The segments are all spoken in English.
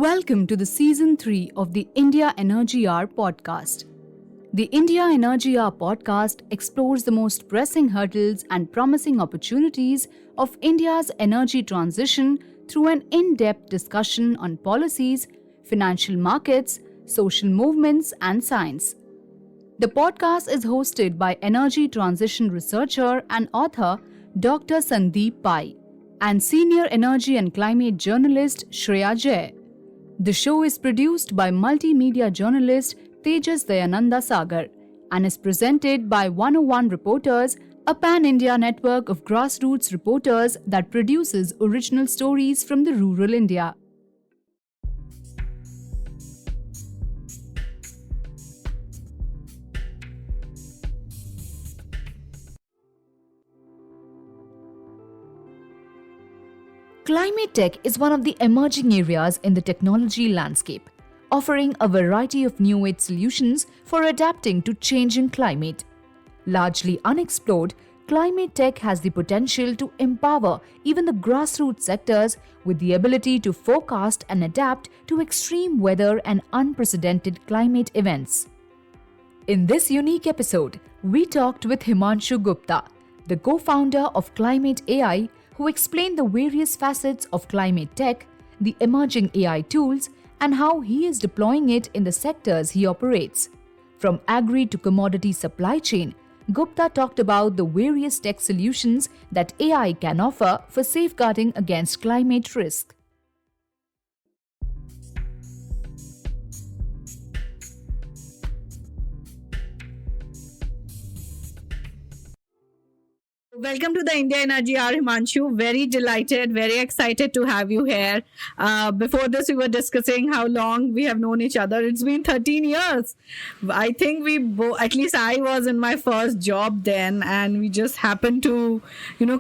Welcome to the Season 3 of the India Energy Hour podcast. The India Energy Hour podcast explores the most pressing hurdles and promising opportunities of India's energy transition through an in-depth discussion on policies, financial markets, social movements, and science. The podcast is hosted by energy transition researcher and author Dr. Sandeep Pai and senior energy and climate journalist Shreya Jay. The show is produced by multimedia journalist Tejas Dayananda Sagar and is presented by 101 Reporters, a pan-India network of grassroots reporters that produces original stories from the rural India. Climate tech is one of the emerging areas in the technology landscape, offering a variety of new age solutions for adapting to changing climate. Largely unexplored, climate tech has the potential to empower even the grassroots sectors with the ability to forecast and adapt to extreme weather and unprecedented climate events. In this unique episode, we talked with Himanshu Gupta, the co-founder of Climate AI, who explained the various facets of climate tech, the emerging AI tools, and how he is deploying it in the sectors he operates. From agri to commodity supply chain, Gupta talked about the various tech solutions that AI can offer for safeguarding against climate risk. Welcome to the India Energy Hour, Himanshu. Very delighted, very excited to have you here. Before this, we were discussing how long we have known each other. It's been 13 years. I think at least I was in my first job then, and we just happened to,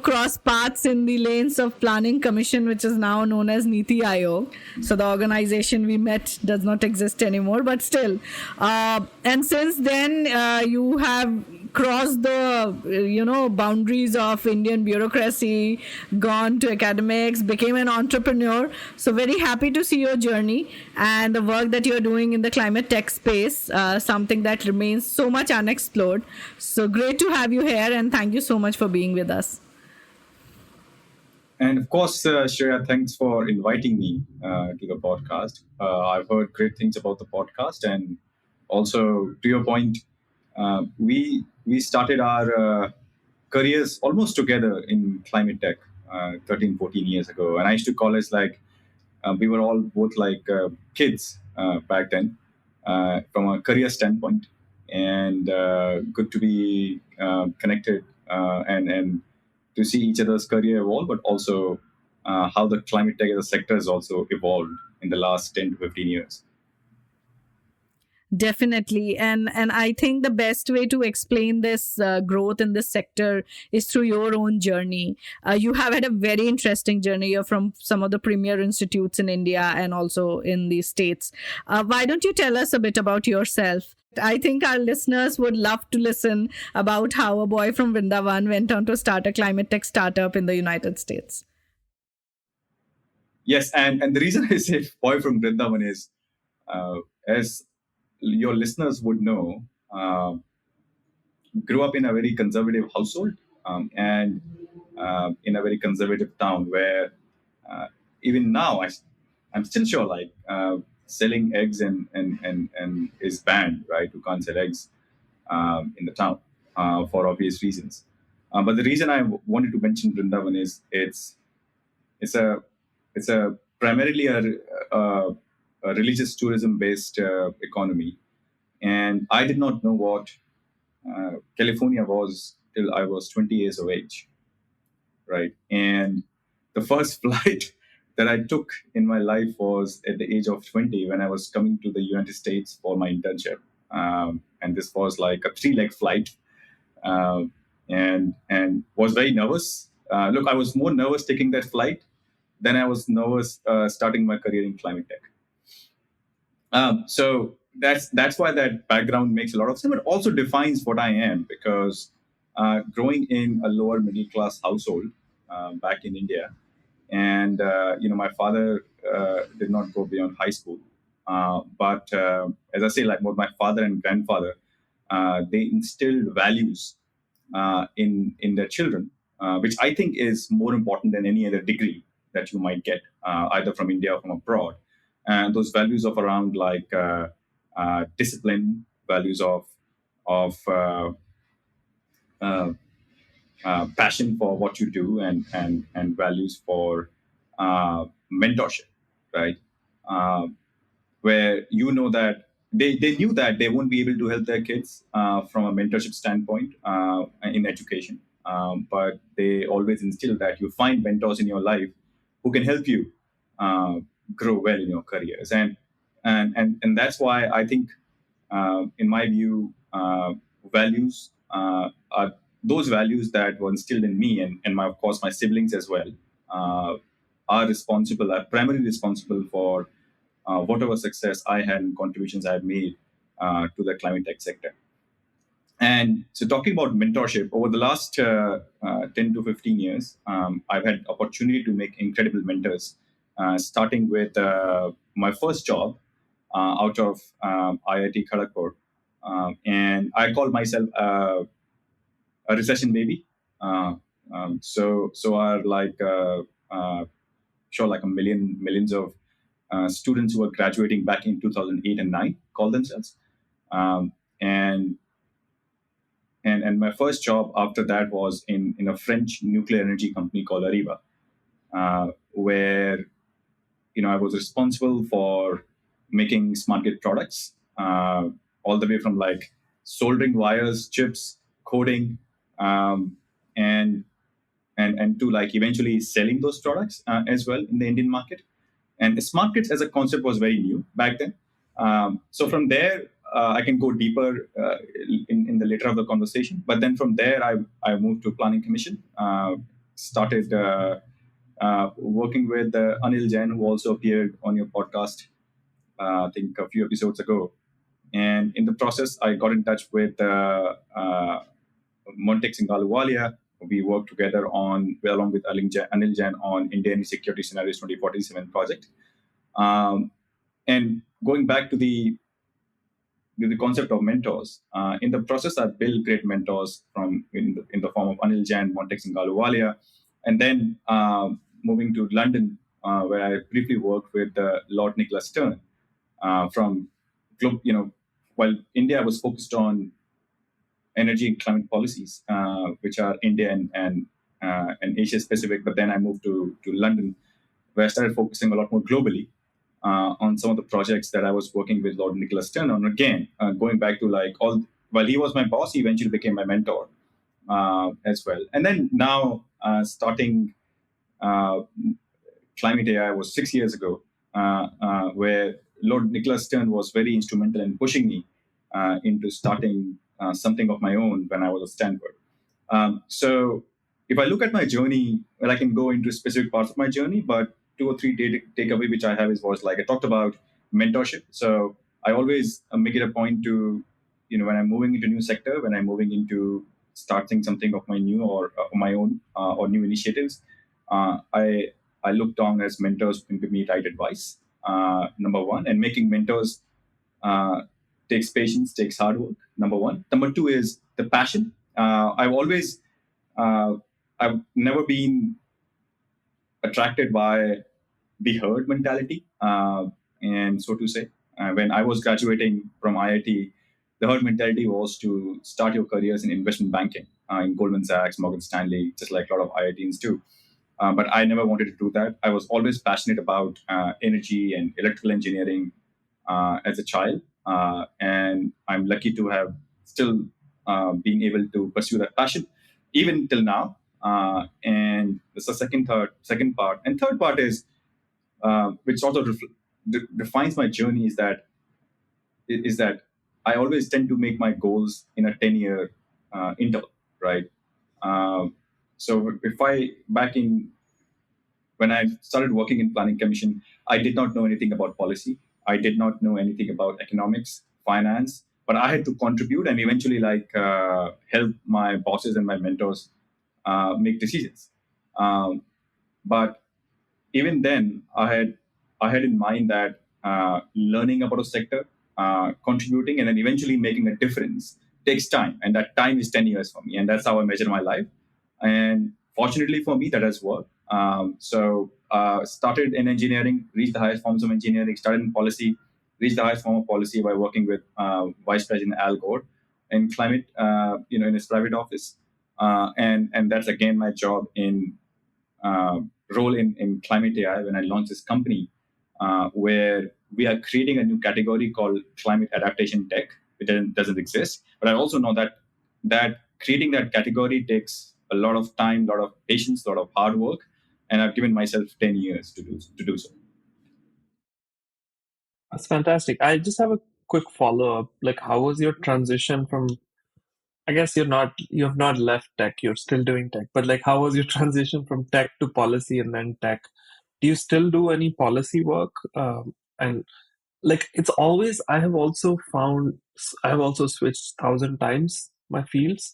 cross paths in the lanes of Planning Commission, which is now known as Niti Aayog. So the organization we met does not exist anymore, but still. And since then, you have crossed the, boundaries of Indian bureaucracy, gone to academics, became an entrepreneur. So very happy to see your journey and the work that you're doing in the climate tech space, something that remains so much unexplored. So great to have you here, and thank you so much for being with us. And of course, Shreya, thanks for inviting me to the podcast. I've heard great things about the podcast, and also to your point, we started our careers almost together in climate tech 13, 14 years ago. And I used to call us like we were all both like kids back then from a career standpoint. And good to be connected and to see each other's career evolve, but also how the climate tech as a sector has also evolved in the last 10 to 15 years. Definitely. And I think the best way to explain this growth in this sector is through your own journey. You have had a very interesting journey. You're from some of the premier institutes in India and also in the States. Why don't you tell us a bit about yourself? I think our listeners would love to listen about how a boy from Vrindavan went on to start a climate tech startup in the United States. Yes, and the reason I say boy from Vrindavan is, as your listeners would know, grew up in a very conservative household and in a very conservative town where even now I'm still sure like selling eggs and is banned, right? You can't sell eggs in the town for obvious reasons. But the reason I wanted to mention Vrindavan is it's a primarily a religious tourism based economy, and I did not know what California was till I was 20 years of age, right? And the first flight that I took in my life was at the age of 20 when I was coming to the United States for my internship, and this was like a 3-leg flight, and was very nervous. Look, I was more nervous taking that flight than I was nervous starting my career in climate tech. So that's why that background makes a lot of sense, but also defines what I am, because growing in a lower middle class household back in India, and my father did not go beyond high school. But as I say, like both my father and grandfather, they instilled values in their children, which I think is more important than any other degree that you might get, either from India or from abroad. And those values of around like discipline, values of uh, passion for what you do, and values for mentorship, right? Uh, where you know that they knew that they won't be able to help their kids from a mentorship standpoint in education. But they always instill that you find mentors in your life who can help you uh, grow well in your careers. And that's why I think, in my view, values are those values that were instilled in me, and my, of course, my siblings as well, uh, are primarily responsible for whatever success I had and contributions I have made to the climate tech sector. And so, talking about mentorship, over the last 10 to 15 years, I've had opportunity to make incredible mentors, starting with my first job out of IIT Kharagpur. And I call myself a recession baby. Uh, so are like sure, like millions of students who are graduating back in 2008 and 9 call themselves. Um, and and my first job after that was in a French nuclear energy company called Ariba, where I was responsible for making smart grid products, all the way from like soldering wires, chips, coding, um, and and to like eventually selling those products as well in the Indian market. And smart grids as a concept was very new back then. So from there, I can go deeper in the later of the conversation. But then from there, I moved to Planning Commission, started working with Anil Jain, who also appeared on your podcast, I think a few episodes ago. And in the process, I got in touch with Montek Singh Ahluwalia. We worked together along with Anil Jain on Indian Security Scenarios 2047 project. And going back to the concept of mentors, in the process, I built great mentors in the form of Anil Jain, Montek Singh Ahluwalia, and then moving to London, where I briefly worked with Lord Nicholas Stern from, while India was focused on energy and climate policies, which are India and Asia specific. But then I moved to London, where I started focusing a lot more globally on some of the projects that I was working with Lord Nicholas Stern on. Again, going back to like while he was my boss, he eventually became my mentor as well. And then now, starting uh, Climate AI was 6 years ago, where Lord Nicholas Stern was very instrumental in pushing me into starting something of my own when I was at Stanford. So if I look at my journey, well, I can go into specific parts of my journey, but two or three takeaway which I have was like I talked about mentorship. So I always make it a point to, when I'm moving into a new sector, when I'm moving into starting something of my new or my own or new initiatives, I look down as mentors who can give me right advice. Number one, and making mentors uh, takes patience, takes hard work. Number one. Number two is the passion. Uh, I've never been attracted by the herd mentality, and so to say. When I was graduating from IIT, the herd mentality was to start your careers in investment banking in Goldman Sachs, Morgan Stanley, just like a lot of IITs do. But I never wanted to do that. I was always passionate about energy and electrical engineering as a child, and I'm lucky to have still been able to pursue that passion even till now. And this is the second part, and third part is which also defines my journey is that I always tend to make my goals in a 10-year interval, right? Um, so if I back in when I started working in Planning Commission, I did not know anything about policy. I did not know anything about economics, finance, but I had to contribute and eventually help my bosses and my mentors make decisions. Um, but even then, I had I had in mind that learning about a sector, contributing, and then eventually making a difference takes time, and that time is 10 years for me, and that's how I measure my life. And fortunately for me, that has worked. Started in engineering, reached the highest forms of engineering, started in policy, reached the highest form of policy by working with Vice President Al Gore in climate, in his private office, and that's again my job in uh, role in climate AI when I launched this company, where we are creating a new category called climate adaptation tech, which doesn't exist. But I also know that creating that category takes a lot of time, a lot of patience, a lot of hard work, and I've given myself 10 years to do so. That's fantastic. I just have a quick follow up. Like, how was your transition from? I guess you have not left tech. You're still doing tech, but like, how was your transition from tech to policy and then tech? Do you still do any policy work? And like, it's always. I have also switched 1,000 times my fields.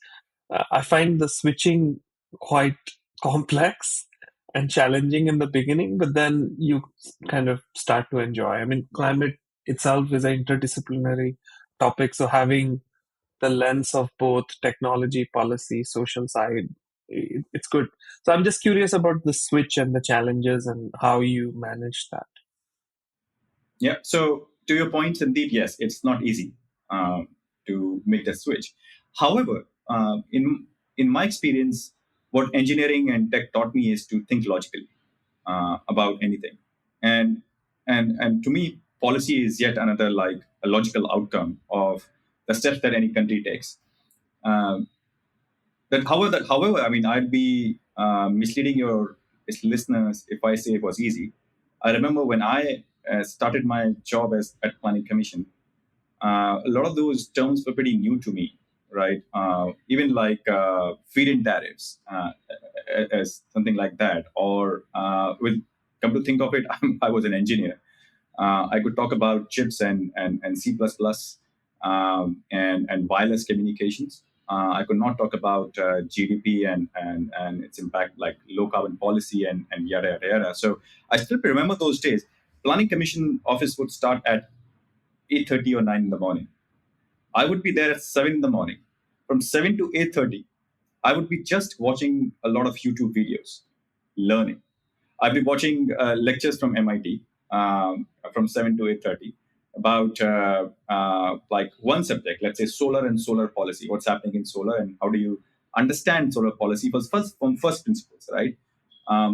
I find the switching quite complex and challenging in the beginning, but then you kind of start to enjoy. I mean, climate itself is an interdisciplinary topic, so having the lens of both technology, policy, social side, it's good. So I'm just curious about the switch and the challenges and how you manage that. Yeah. So to your point, indeed, yes, it's not easy to make that switch. However, in my experience, what engineering and tech taught me is to think logically about anything, and and to me, policy is yet another like a logical outcome of the steps that any country takes. Um, however, I mean, I'd be misleading your listeners if I say it was easy. I remember when I started my job as at Planning Commission, a lot of those terms were pretty new to me, right? Even like feed-in tariffs, as something like that, or with come to think of it, I was an engineer. I could talk about chips and C++, and wireless communications. I could not talk about GDP and its impact, like low carbon policy and yada yada yada. So I still remember those days. Planning Commission office would start at 8:30 or 9 in the morning. I would be there at 7 in the morning. From 7 to 8:30, I would be just watching a lot of YouTube videos, learning. I've been watching lectures from MIT from 7 to 8:30 about like one subject, let's say solar and solar policy, what's happening in solar and how do you understand solar policy first from first principles, right?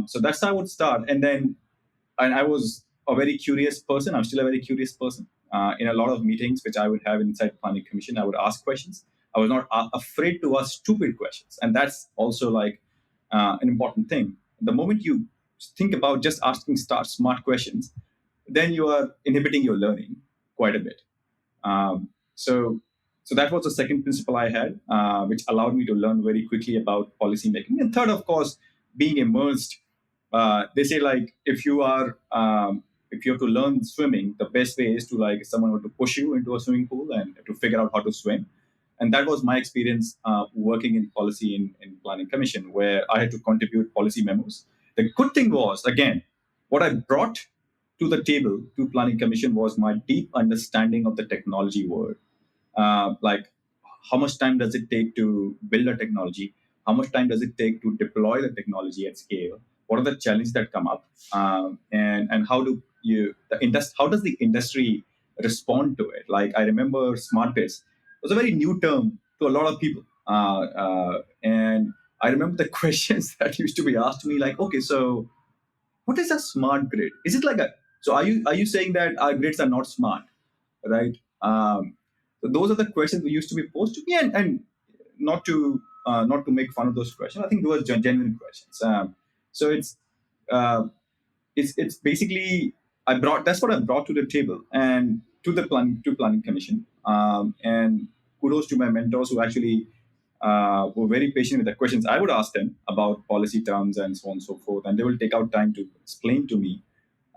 So that's how I would start. And I was a very curious person. I'm still a very curious person. In a lot of meetings which I would have inside Planning Commission, I would ask questions. I was not afraid to ask stupid questions, and that's also like an important thing. The moment you think about just asking smart questions, then you are inhibiting your learning quite a bit. So, so that was the second principle I had, which allowed me to learn very quickly about policy making. And third, of course, being immersed. They say like if you have to learn swimming, the best way is to like someone were to push you into a swimming pool and to figure out how to swim. And that was my experience working in policy in Planning Commission, where I had to contribute policy memos. The good thing was, again, what I brought to the table to Planning Commission was my deep understanding of the technology world. Like how much time does it take to build a technology? How much time does it take to deploy the technology at scale? What are the challenges that come up? And how do you how does the industry respond to it? Like I remember smart bids was a very new term to a lot of people, and I remember the questions that used to be asked to me, like, okay, so what is a smart grid? Is it like a so are you saying that our grids are not smart, right? So those are the questions that used to be posed to me, and not to make fun of those questions. I think those are genuine questions. So uh, it's basically I brought that's what I brought to the table and to the planning commission. And kudos to my mentors who actually were very patient with the questions I would ask them about policy terms and so on and so forth, and they will take out time to explain to me.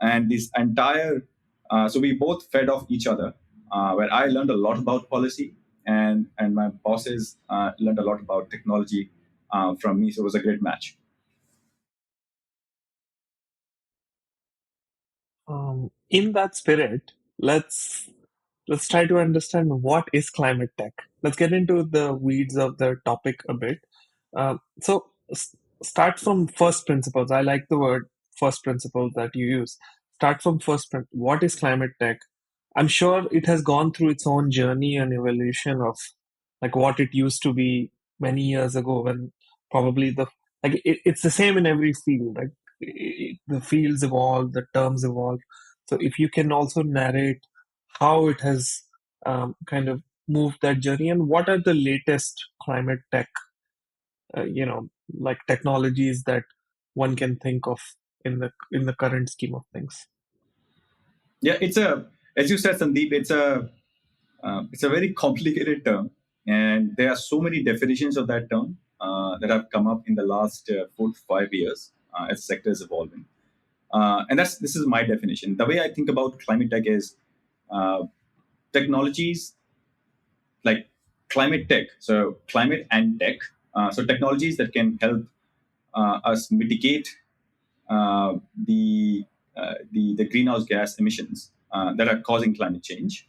And this entire so we both fed off each other, where I learned a lot about policy, and my bosses learned a lot about technology from me. So it was a great match. In that spirit, let's try to understand what is climate tech. Let's get into the weeds of the topic a bit. Start from first principles. I like the word first principles that you use. Start from what is climate tech? I'm sure it has gone through its own journey and evolution of like what it used to be many years ago when probably it's the same in every field. Like the fields evolve, the terms evolve. So if you can also narrate how it has kind of moved that journey and what are the latest climate tech, like technologies that one can think of in the current scheme of things. Yeah, it's a, as you said, Sandeep, it's a very complicated term, and there are so many definitions of that term that have come up in the last 4 to 5 years as the sector is evolving. And this is my definition. The way I think about climate tech is uh, technologies like climate tech, so climate and tech, so technologies that can help us mitigate uh, the, the greenhouse gas emissions that are causing climate change.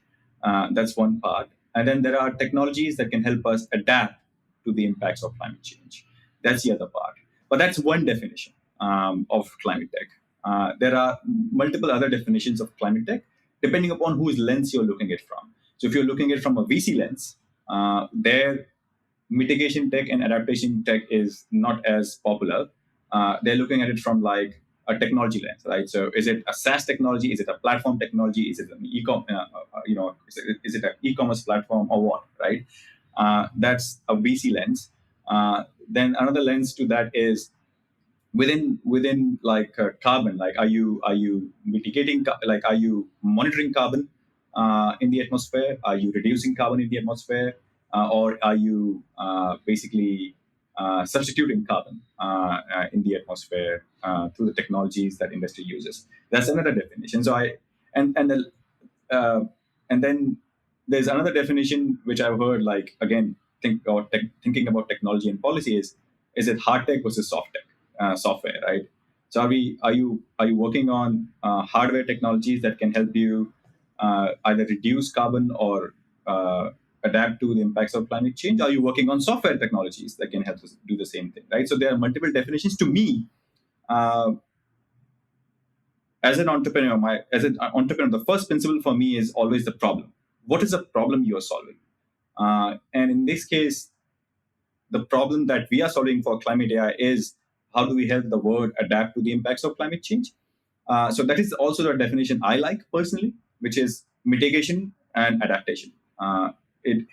That's one part. And then there are technologies that can help us adapt to the impacts of climate change. That's the other part. But that's one definition of climate tech. There are multiple other definitions of climate tech depending upon whose lens you're looking at it from. So if you're looking at it from a VC lens, there mitigation tech and adaptation tech is not as popular. They're looking at it from like a technology lens, right? So is it a SaaS technology? Is it a platform technology? Is it an is it an e-commerce platform or what, right? That's a VC lens. Then another lens to that is within like carbon. Like are you mitigating, like are you monitoring carbon in the atmosphere? Are you reducing carbon in the atmosphere? Or are you basically substituting carbon in the atmosphere through the technologies that industry uses? That's another definition. So I and the, uh, and then there's another definition which I've heard, like again, thinking about technology and policy is it hard tech versus soft tech, software, right? So are you working on hardware technologies that can help you either reduce carbon or adapt to the impacts of climate change? Are you working on software technologies that can help us do the same thing, right? So there are multiple definitions. To me, uh, as an entrepreneur, the first principle for me is always the problem. What is the problem you are solving? And in this case, the problem that we are solving for climate AI is how do we help the world adapt to the impacts of climate change? So that is also the definition I like personally, which is mitigation and adaptation. It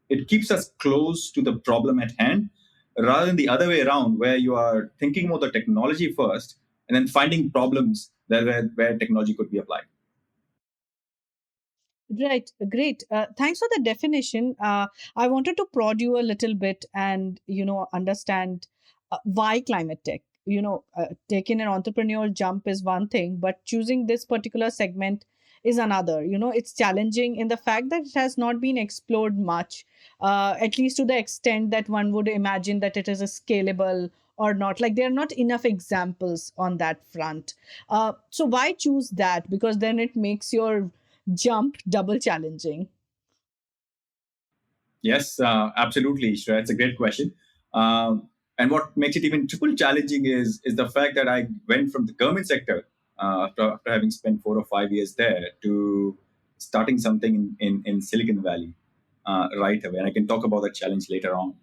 it keeps us close to the problem at hand, rather than the other way around, where you are thinking about the technology first and then finding problems where technology could be applied. Right, great. Thanks for the definition. I wanted to prod you a little bit and understand why climate tech. Taking an entrepreneurial jump is one thing, but choosing this particular segment is another. It's challenging in the fact that it has not been explored much, at least to the extent that one would imagine that it is a scalable or not. Like there are not enough examples on that front. So why choose that? Because then it makes your jump double challenging. Yes, absolutely, Shreya. It's a great question. And what makes it even triple challenging is the fact that I went from the government sector after having spent 4 or 5 years there to starting something in Silicon Valley right away. And I can talk about that challenge later on.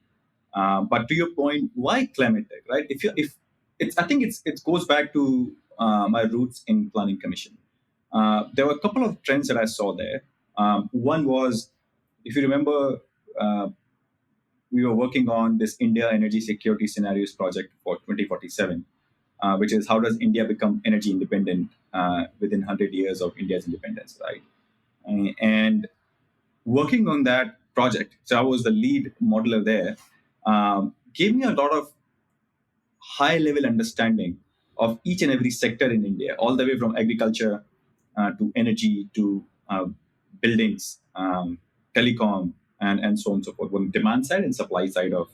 But to your point, why climate tech, right? If it's, I think it goes back to my roots in planning commission. There were a couple of trends that I saw there. One was, if you remember, uh, we were working on this India energy security scenarios project for 2047, which is how does India become energy independent within 100 years of India's independence, right? And working on that project, so I was the lead modeler there, gave me a lot of high level understanding of each and every sector in India, all the way from agriculture to energy to buildings, telecom, and so on and so forth, on demand side and supply side of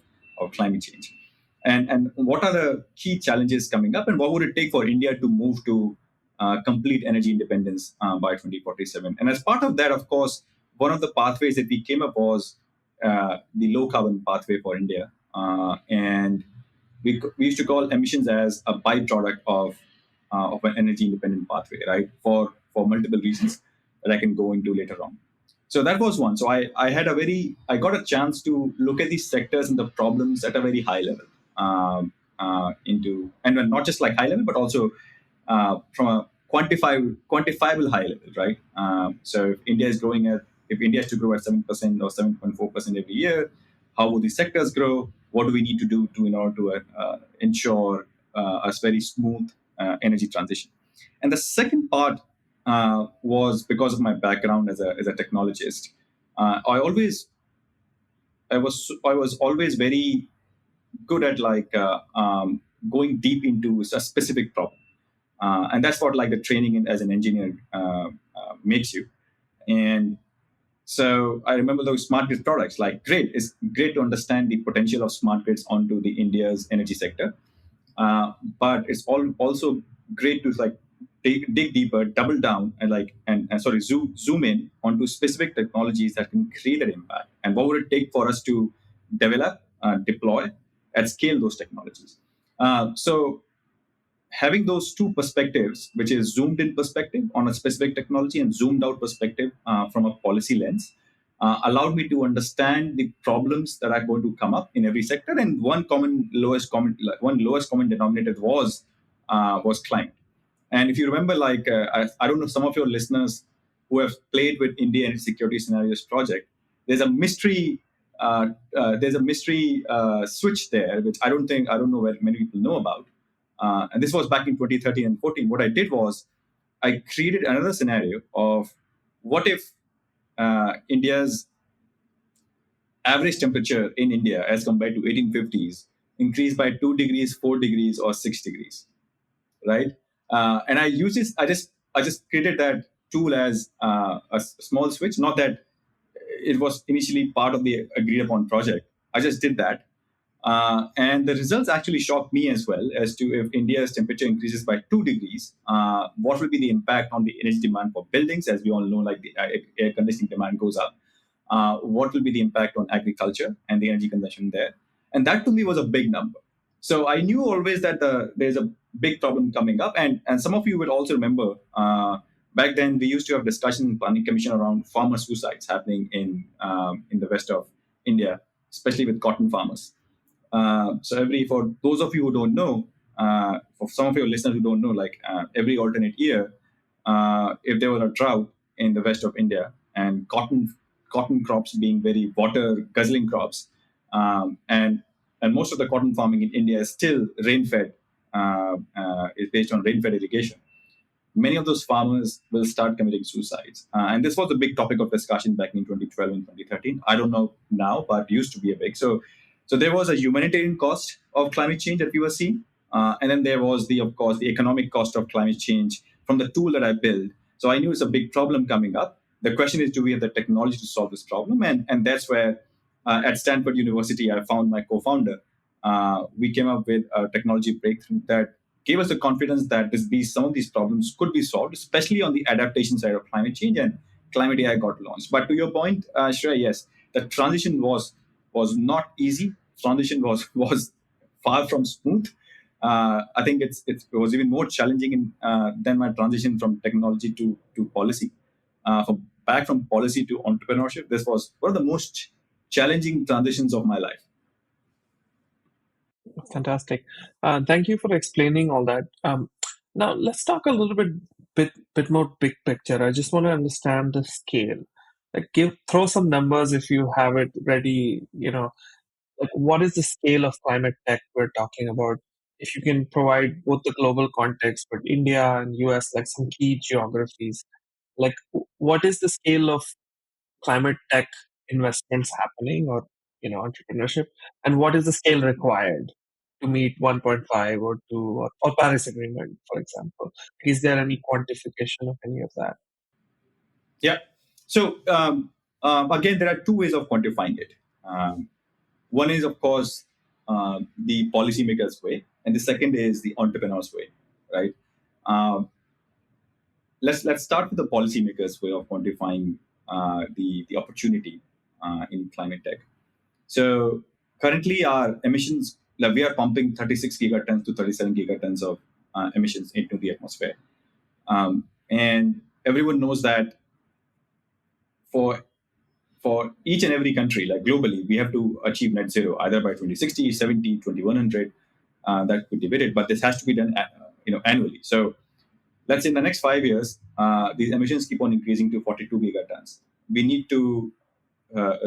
climate change. And what are the key challenges coming up, and what would it take for India to move to complete energy independence by 2047. And as part of that, of course, one of the pathways that we came up was the low carbon pathway for India. And we used to call emissions as a byproduct of an energy independent pathway, right? For multiple reasons that I can go into later on. So that was one. So I got a chance to look at these sectors and the problems at a very high level, and not just like high level, but also from a quantifiable high level, right? So if India is to grow at 7% or 7.4% every year, how will these sectors grow? What do we need to do in order to ensure a very smooth energy transition? And the second part was because of my background as a technologist. I was always very good at going deep into a specific problem, and that's what like the training as an engineer makes you. And so I remember those smart grid products. Like, it's great to understand the potential of smart grids onto the India's energy sector, but it's also great to like dig deeper, double down, and zoom in onto specific technologies that can create an impact. And what would it take for us to develop, deploy, and scale those technologies? So having those two perspectives, which is zoomed in perspective on a specific technology and zoomed out perspective from a policy lens, allowed me to understand the problems that are going to come up in every sector. And one lowest common denominator was climate. And if you remember, I don't know, some of your listeners who have played with India Energy Security Scenarios project, there's a mystery. There's a mystery switch there, which I don't know where many people know about. And this was back in 2013 and 14. What I did was I created another scenario of what if India's average temperature in India as compared to 1850s increased by 2 degrees, 4 degrees, or 6 degrees, right? And I use this. I just created that tool as a small switch. Not that it was initially part of the agreed upon project. I just did that. And the results actually shocked me as well as to if India's temperature increases by 2 degrees, what will be the impact on the energy demand for buildings? As we all know, like the air conditioning demand goes up. What will be the impact on agriculture and the energy consumption there? And that to me was a big number. So I knew always that there's a big problem coming up. And some of you will also remember back then we used to have discussion in planning commission around farmer suicides happening in the west of India, especially with cotton farmers. For those of you who don't know, for some of your listeners who don't know, every alternate year, if there was a drought in the west of India and cotton crops being very water guzzling crops, and most of the cotton farming in India is still rain-fed, is based on rain-fed irrigation. Many of those farmers will start committing suicides. And this was a big topic of discussion back in 2012 and 2013. I don't know now, but used to be a big. So there was a humanitarian cost of climate change that we were seeing. And then there was, of course, the economic cost of climate change from the tool that I built. So I knew it's a big problem coming up. The question is, do we have the technology to solve this problem? And that's where, at Stanford University, I found my co-founder. We came up with a technology breakthrough that gave us the confidence that some of these problems could be solved, especially on the adaptation side of climate change, and Climate AI got launched. But to your point, Shreya, yes, the transition was not easy. Transition was far from smooth. I think it was even more challenging than my transition from technology to policy. Back from policy to entrepreneurship, this was one of the most challenging transitions of my life. Fantastic. Thank you for explaining all that. Now let's talk a little bit more big picture. I just want to understand the scale. Throw some numbers if you have it ready. Like what is the scale of climate tech we're talking about? If you can provide both the global context, but India and US, like some key geographies. Like what is the scale of climate tech investments happening, or entrepreneurship, and what is the scale required to meet 1.5 or 2 or Paris Agreement, for example? Is there any quantification of any of that? Yeah. So again, there are two ways of quantifying it. One is, of course, the policymakers' way, and the second is the entrepreneurs' way, right? let's start with the policymakers way of quantifying the opportunity in climate tech. So currently, our emissions, like we are pumping 36 gigatons to 37 gigatons of emissions into the atmosphere, and everyone knows that for each and every country, like globally, we have to achieve net zero either by 2060, 70, 2100. That could be debated, but this has to be done annually. So let's say in the next 5 years, these emissions keep on increasing to 42 gigatons. We need to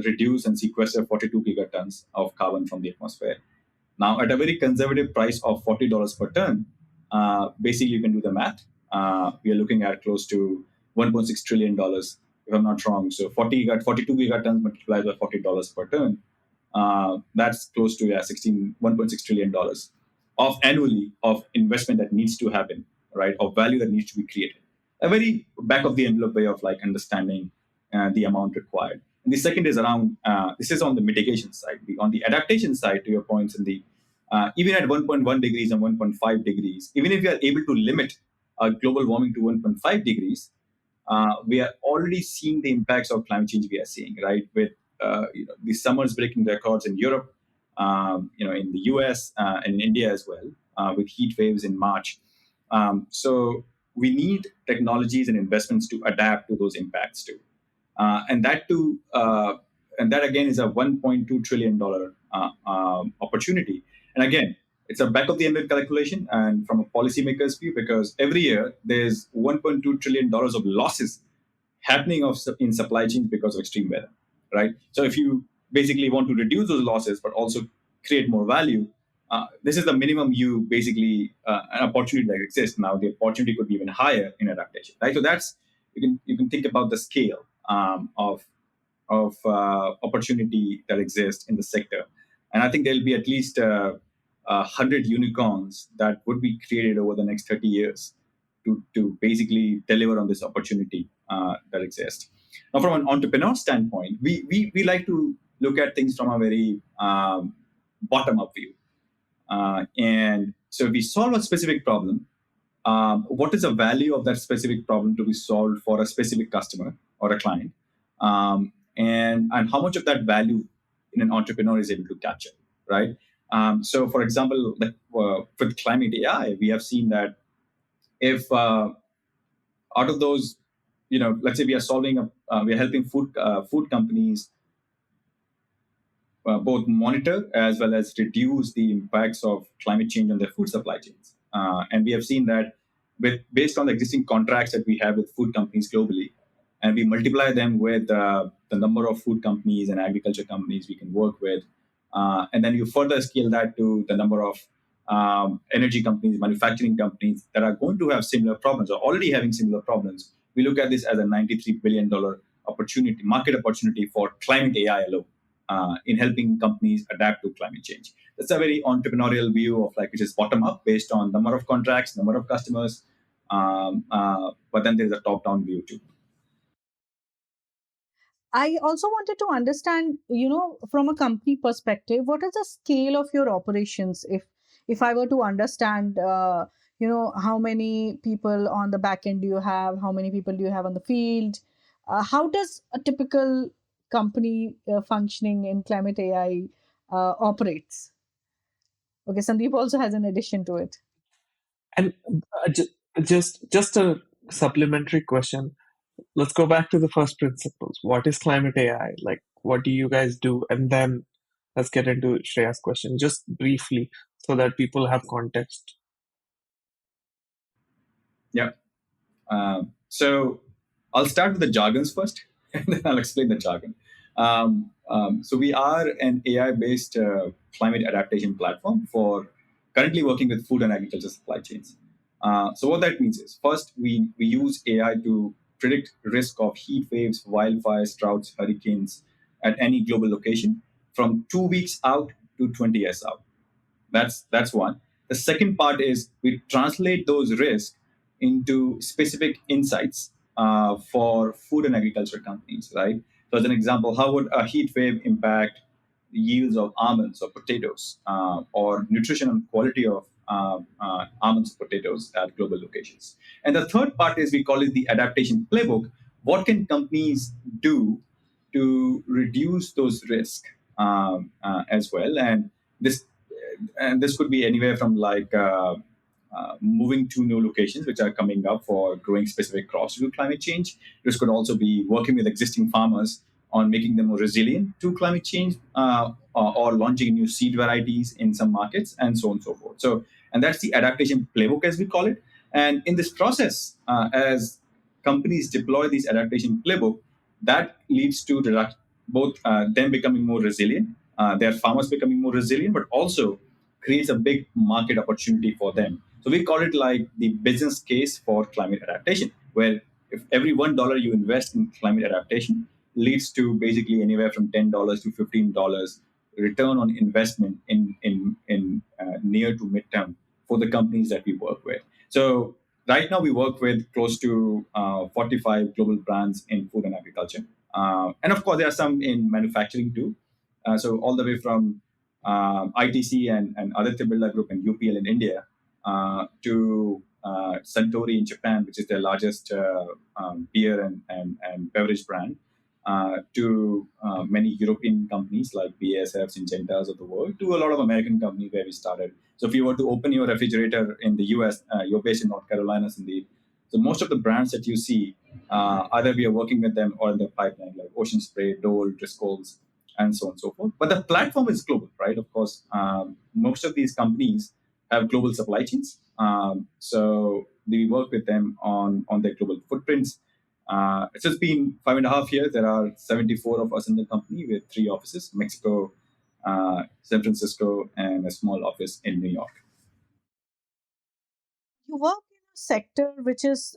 reduce and sequester 42 gigatons of carbon from the atmosphere. Now, at a very conservative price of $40 per ton, basically you can do the math. We are looking at close to $1.6 trillion, if I'm not wrong. So 42 gigatons multiplied by $40 per ton, that's close to 1.6 trillion dollars of annually of investment that needs to happen, right? Of value that needs to be created. A very back of the envelope way of like understanding the amount required. And the second is around this is on the mitigation side. On the adaptation side, to your points, in the even at 1.1 degrees and 1.5 degrees, even if we are able to limit global warming to 1.5 degrees, we are already seeing the impacts of climate change we are seeing, right? With the summers breaking records in Europe, in the US and in India as well, with heat waves in March. So we need technologies and investments to adapt to those impacts too. And that again is a $1.2 trillion opportunity. And again, it's a back of the envelope calculation and from a policymaker's view, because every year there's $1.2 trillion of losses happening in supply chains because of extreme weather, right? So if you basically want to reduce those losses, but also create more value, this is the minimum you basically an opportunity that exists. Now the opportunity could be even higher in adaptation, right? So that's you can think about the scale of opportunity that exists in the sector, and I think there'll be at least 100 unicorns that would be created over the next 30 years to basically deliver on this opportunity that exists. Now, from an entrepreneur standpoint, we like to look at things from a very bottom-up view. And so if we solve a specific problem, what is the value of that specific problem to be solved for a specific customer or a client? And how much of that value in an entrepreneur is able to capture, right? So, for example, with climate AI, we have seen that if out of those, let's say we are helping food companies both monitor as well as reduce the impacts of climate change on their food supply chains. And we have seen that based on the existing contracts that we have with food companies globally, and we multiply them with the number of food companies and agriculture companies we can work with, and then you further scale that to the number of energy companies, manufacturing companies that are going to have similar problems or already having similar problems. We look at this as a $93 billion market opportunity for climate AI alone. In helping companies adapt to climate change. That's a very entrepreneurial view of which is bottom up based on number of contracts, number of customers, but then there's a top down view too. I also wanted to understand, from a company perspective, what is the scale of your operations? If I were to understand, how many people on the back end do you have? How many people do you have on the field? How does a typical company functioning in climate AI operates? Okay, Sandeep also has an addition to it. And just a supplementary question. Let's go back to the first principles. What is climate AI? Like, what do you guys do? And then let's get into Shreya's question, just briefly, so that people have context. Yeah. So I'll start with the jargons first, and then I'll explain the jargon. So we are an AI-based climate adaptation platform for currently working with food and agriculture supply chains. So what that means is, first, we use AI to predict risk of heat waves, wildfires, droughts, hurricanes at any global location from 2 weeks out to 20 years out. That's one. The second part is we translate those risks into specific insights for food and agriculture companies, right? So as an example, how would a heat wave impact the yields of almonds or potatoes, or nutrition and quality of almonds, potatoes at global locations. And the third part is we call it the adaptation playbook. What can companies do to reduce those risks as well? And this could be anywhere from like moving to new locations which are coming up for growing specific crops to climate change. This could also be working with existing farmers on making them more resilient to climate change, or launching new seed varieties in some markets, and so on and so forth. And that's the adaptation playbook, as we call it. And in this process, as companies deploy these adaptation playbook, that leads to both them becoming more resilient, their farmers becoming more resilient, but also creates a big market opportunity for them. So we call it like the business case for climate adaptation, where if every $1 you invest in climate adaptation leads to basically anywhere from $10 to $15 return on investment in near to midterm for the companies that we work with. So right now we work with close to 45 global brands in food and agriculture. And of course, there are some in manufacturing too. So all the way from ITC and Aditya Birla Group and UPL in India to Suntory in Japan, which is their largest beer and beverage brand, to many European companies like BASF, Syngentas of the world, to a lot of American companies where we started. So if you were to open your refrigerator in the US, you're based in North Carolina, Sandeep. So most of the brands that you see, either we are working with them or in the pipeline, like Ocean Spray, Dole, Driscoll's, and so on and so forth. But the platform is global, right? Of course, most of these companies have global supply chains. So we work with them on their global footprints. It's just been 5.5 years. There are 74 of us in the company with 3 offices: Mexico, San Francisco, and a small office in New York. You work in a sector which is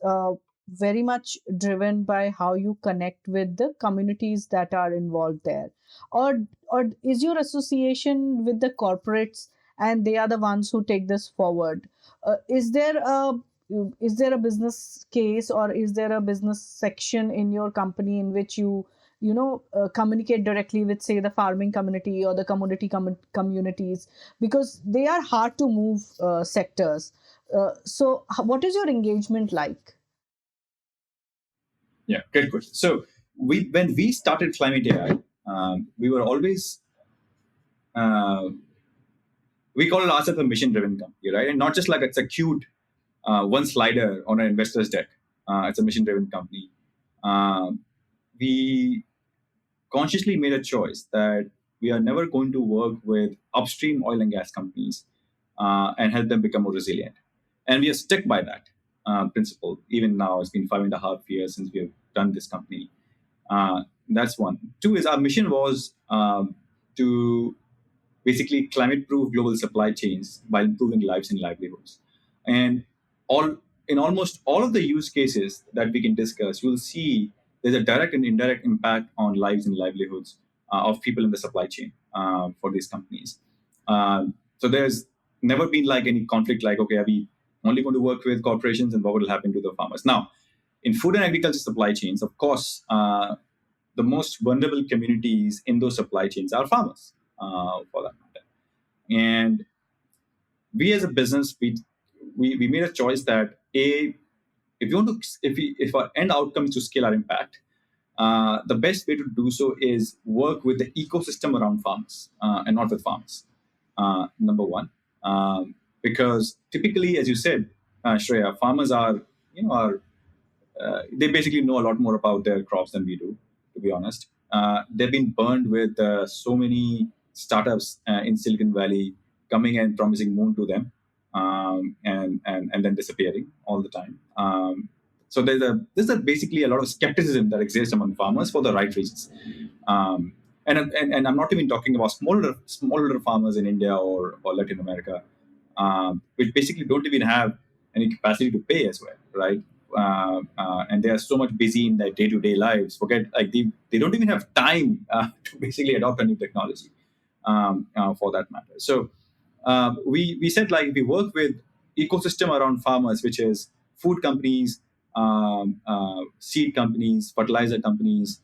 very much driven by how you connect with the communities that are involved there, or is your association with the corporates and they are the ones who take this forward? Is there a business case, or is there a business section in your company in which you communicate directly with, say, the farming community or the commodity communities, because they are hard to move sectors? So what is your engagement like? Yeah, great question. So when we started Climate AI, we were always uh, we call it ourselves a mission-driven company, right? And not just like it's a cute one slider on an investor's deck. It's a mission-driven company. We consciously made a choice that we are never going to work with upstream oil and gas companies and help them become more resilient. And we are stuck by that principle. Even now, it's been 5.5 years since we have done this company. That's one. Two is our mission was to basically climate-proof global supply chains by improving lives and livelihoods. And all in almost all of the use cases that we can discuss, you'll see there's a direct and indirect impact on lives and livelihoods of people in the supply chain for these companies. So there's never been like any conflict like, okay, are we only going to work with corporations and what will happen to the farmers? Now, in food and agriculture supply chains, of course, the most vulnerable communities in those supply chains are farmers, for that matter. And we as a business, we made a choice that if you want to, if our end outcome is to scale our impact, the best way to do so is work with the ecosystem around farmers and not with farmers. Number one, because typically, as you said, Shreya, farmers are they basically know a lot more about their crops than we do, to be honest. They've been burned with so many startups in Silicon Valley coming and promising moon to them, and then disappearing all the time. So there's basically a lot of skepticism that exists among farmers for the right reasons. And I'm not even talking about smaller farmers in India or Latin America, which basically don't even have any capacity to pay as well, right? And they are so much busy in their day-to-day lives. Forget, like, they don't even have time to basically adopt a new technology, for that matter. So we said, like, we work with ecosystem around farmers, which is food companies, seed companies, fertilizer companies,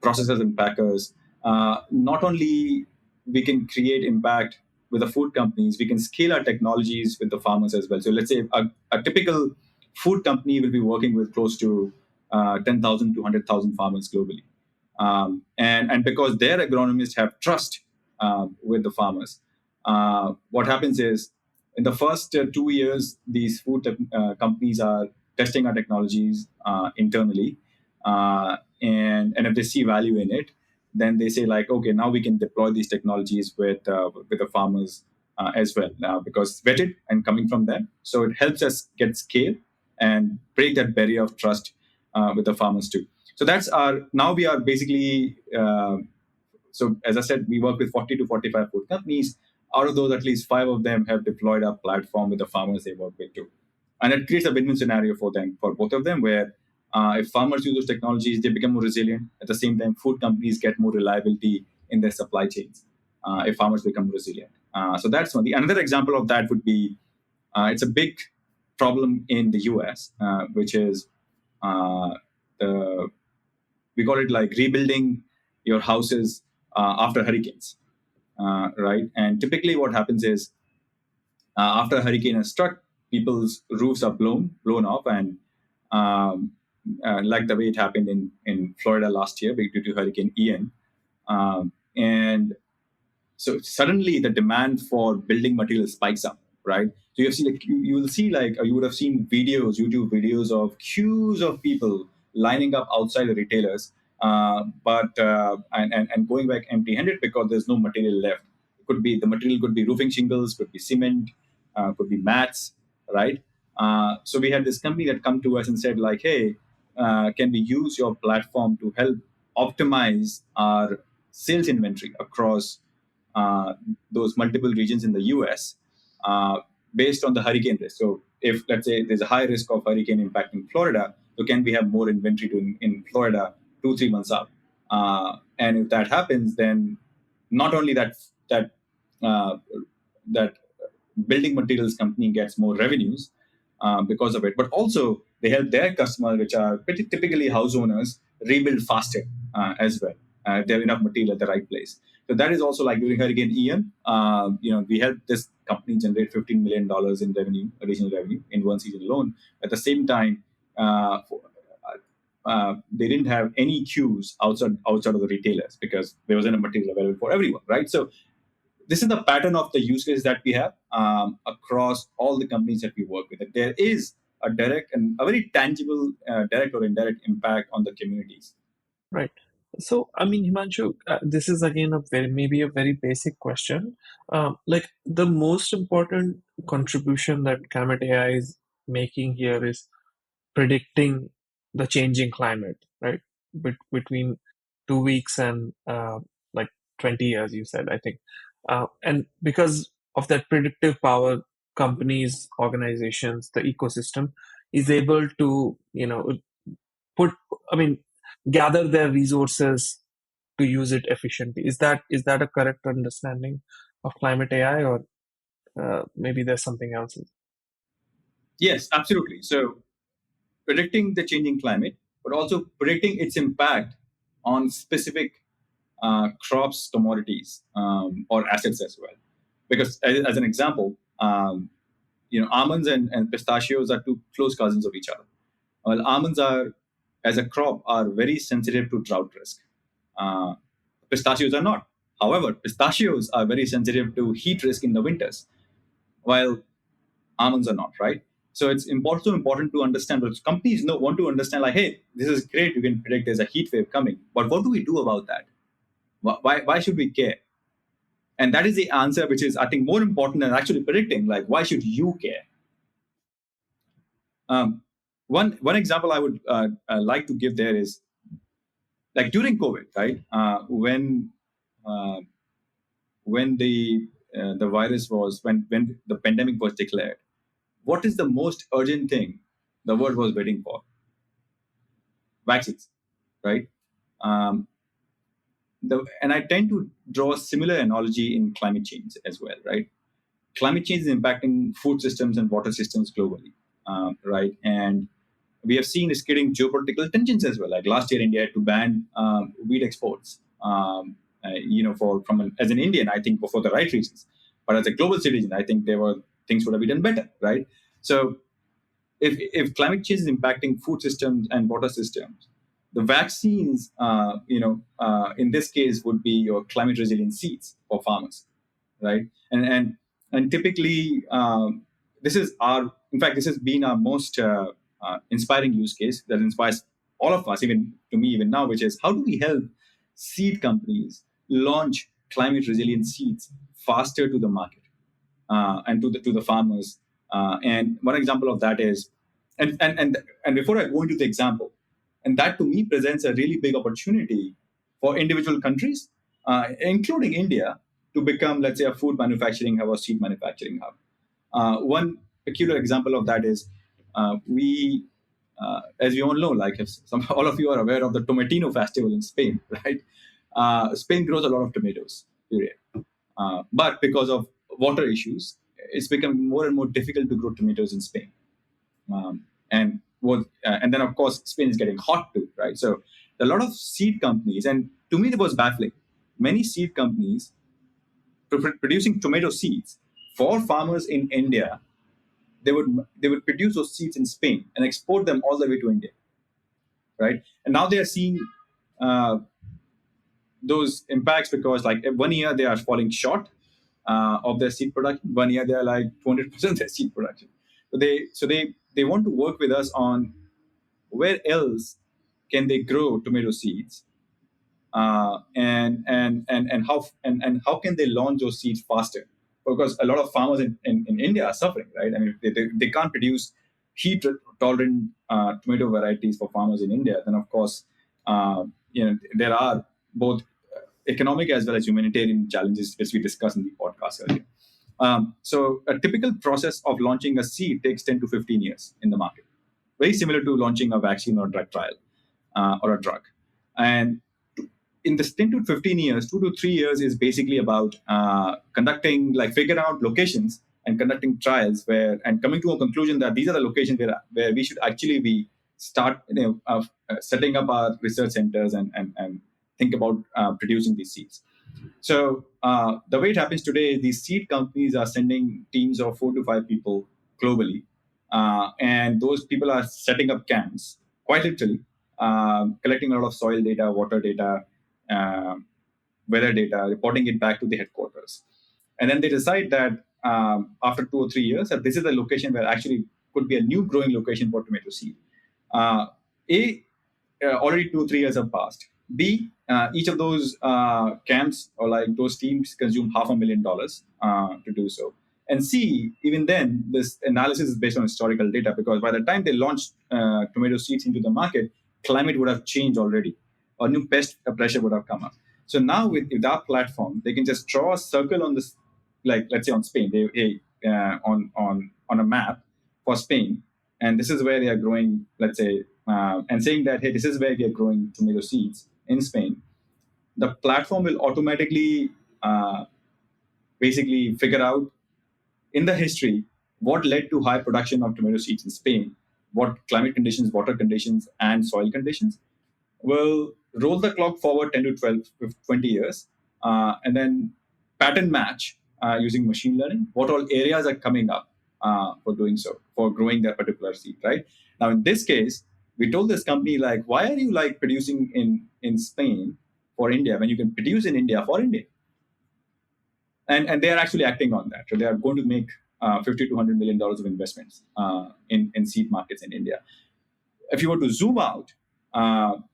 processors and packers. Not only we can create impact with the food companies, we can scale our technologies with the farmers as well. So let's say a typical food company will be working with close to 10,000 to 100,000 farmers globally. And because their agronomists have trust with the farmers, what happens is in the first 2 years, these companies are testing our technologies internally, and if they see value in it, then they say like, okay, now we can deploy these technologies with the farmers as well, because vetted and coming from them. So it helps us get scale and break that barrier of trust with the farmers too. So that's our, now we are basically, so as I said, we work with 40 to 45 food companies. Out of those, at least 5 of them have deployed our platform with the farmers they work with too. And it creates a win-win scenario for them, for both of them, where if farmers use those technologies, they become more resilient. At the same time, food companies get more reliability in their supply chains if farmers become resilient. So that's one. Another example of that would be, it's a big problem in the US, which is we call it like rebuilding your houses after hurricanes, right? And typically what happens is after a hurricane has struck, people's roofs are blown off, and like the way it happened in Florida last year due to Hurricane Ian. And so suddenly the demand for building materials spikes up, right? So you see, like you will see, like you would have seen YouTube videos of queues of people lining up outside the retailers, and going back empty-handed because there's no material left. The material could be roofing shingles, could be cement, could be mats, right? So we had this company that come to us and said like, hey, can we use your platform to help optimize our sales inventory across those multiple regions in the US based on the hurricane risk. So if, let's say, there's a high risk of hurricane impact in Florida, so can we have more inventory in Florida 2-3 months out? And if that happens, then not only that building materials company gets more revenues because of it, but also they help their customers, which are pretty typically house owners, rebuild faster as well. They have enough material at the right place. So that is also like during Hurricane Ian, we helped this company generate $15 million in revenue, additional revenue in one season alone. At the same time, they didn't have any queues outside of the retailers because there wasn't a material available for everyone, right? So this is the pattern of the use case that we have across all the companies that we work with. There is a direct and a very tangible direct or indirect impact on the communities. Right. So, I mean, Himanshu, this is again maybe a very basic question. Like the most important contribution that climate AI is making here is predicting the changing climate, right? Between 2 weeks and like 20 years, you said, I think. And because of that predictive power, companies, organizations, the ecosystem is able to, gather their resources to use it efficiently. Is that a correct understanding of climate AI, or maybe there's something else? Yes, absolutely. So predicting the changing climate, but also predicting its impact on specific crops, commodities, or assets as well. Because as an example, almonds and pistachios are two close cousins of each other. Well, almonds as a crop, are very sensitive to drought risk. Pistachios are not. However, pistachios are very sensitive to heat risk in the winters, while almonds are not, right? So it's important to understand, but companies want to understand like, hey, this is great, you can predict there's a heat wave coming, but what do we do about that? Why should we care? And that is the answer, which is, I think, more important than actually predicting, like, why should you care? One example I would like to give there is, like during COVID, right? When the virus was, when the pandemic was declared, what is the most urgent thing the world was waiting for? Vaccines, right? And I tend to draw a similar analogy in climate change as well, right? Climate change is impacting food systems and water systems globally, right? And we have seen escalating geopolitical tensions as well. Like last year, India had to ban wheat exports. As an Indian, I think for the right reasons. But as a global citizen, I think things would have been done better, right? So if climate change is impacting food systems and water systems, the vaccines, in this case, would be your climate resilient seeds for farmers, right? And typically, in fact, this has been our most inspiring use case that inspires all of us, even to me, even now, which is how do we help seed companies launch climate resilient seeds faster to the market and to the farmers. And one example of that is, and before I go into the example, and that to me presents a really big opportunity for individual countries, including India, to become, let's say, a food manufacturing hub or seed manufacturing hub. One peculiar example of that is as we all know, like if all of you are aware of the Tomatino festival in Spain, right? Spain grows a lot of tomatoes, period. But because of water issues, it's becoming more and more difficult to grow tomatoes in Spain. And then, of course, Spain is getting hot too, right? So a lot of seed companies, and to me, it was baffling. Many seed companies producing tomato seeds for farmers in India, they would produce those seeds in Spain and export them all the way to India, right? And now they are seeing those impacts because, like, 1 year they are falling short of their seed production. 1 year they are like 200% of their seed production. So they want to work with us on where else can they grow tomato seeds, and how can they launch those seeds faster? Because a lot of farmers in India are suffering, right? I mean, they can't produce heat tolerant tomato varieties for farmers in India. Then, of course, there are both economic as well as humanitarian challenges, as we discussed in the podcast earlier. So a typical process of launching a seed takes 10 to 15 years in the market, very similar to launching a vaccine or a drug trial or a drug. And in this 10 to 15 years, 2 to 3 years is basically about figuring out locations and conducting trials and coming to a conclusion that these are the locations where we should actually be setting up our research centers and think about producing these seeds. So the way it happens today, these seed companies are sending teams of 4 to 5 people globally, and those people are setting up camps, quite literally, collecting a lot of soil data, water data, weather data, reporting it back to the headquarters. And then they decide that after 2 or 3 years, that this is the location where actually could be a new growing location for tomato seed. Already 2 or 3 years have passed. B, each of those camps or like those teams consume $500,000 to do so. And C, even then, this analysis is based on historical data, because by the time they launched tomato seeds into the market, climate would have changed already, or new pest pressure would have come up. So now with our platform, they can just draw a circle on this, like let's say on Spain, on a map for Spain, and this is where they are growing, let's say, and saying that, hey, this is where we are growing tomato seeds in Spain. The platform will automatically basically figure out in the history what led to high production of tomato seeds in Spain, what climate conditions, water conditions, and soil conditions. Will roll the clock forward 10 to 12, 20 years, and then pattern match using machine learning what all areas are coming up for doing so, for growing that particular seed, right? Now, in this case, we told this company, like, why are you like producing in Spain for India when you can produce in India for India? And they are actually acting on that. So they are going to make $50 to $100 million of investments in seed markets in India. If you were to zoom out,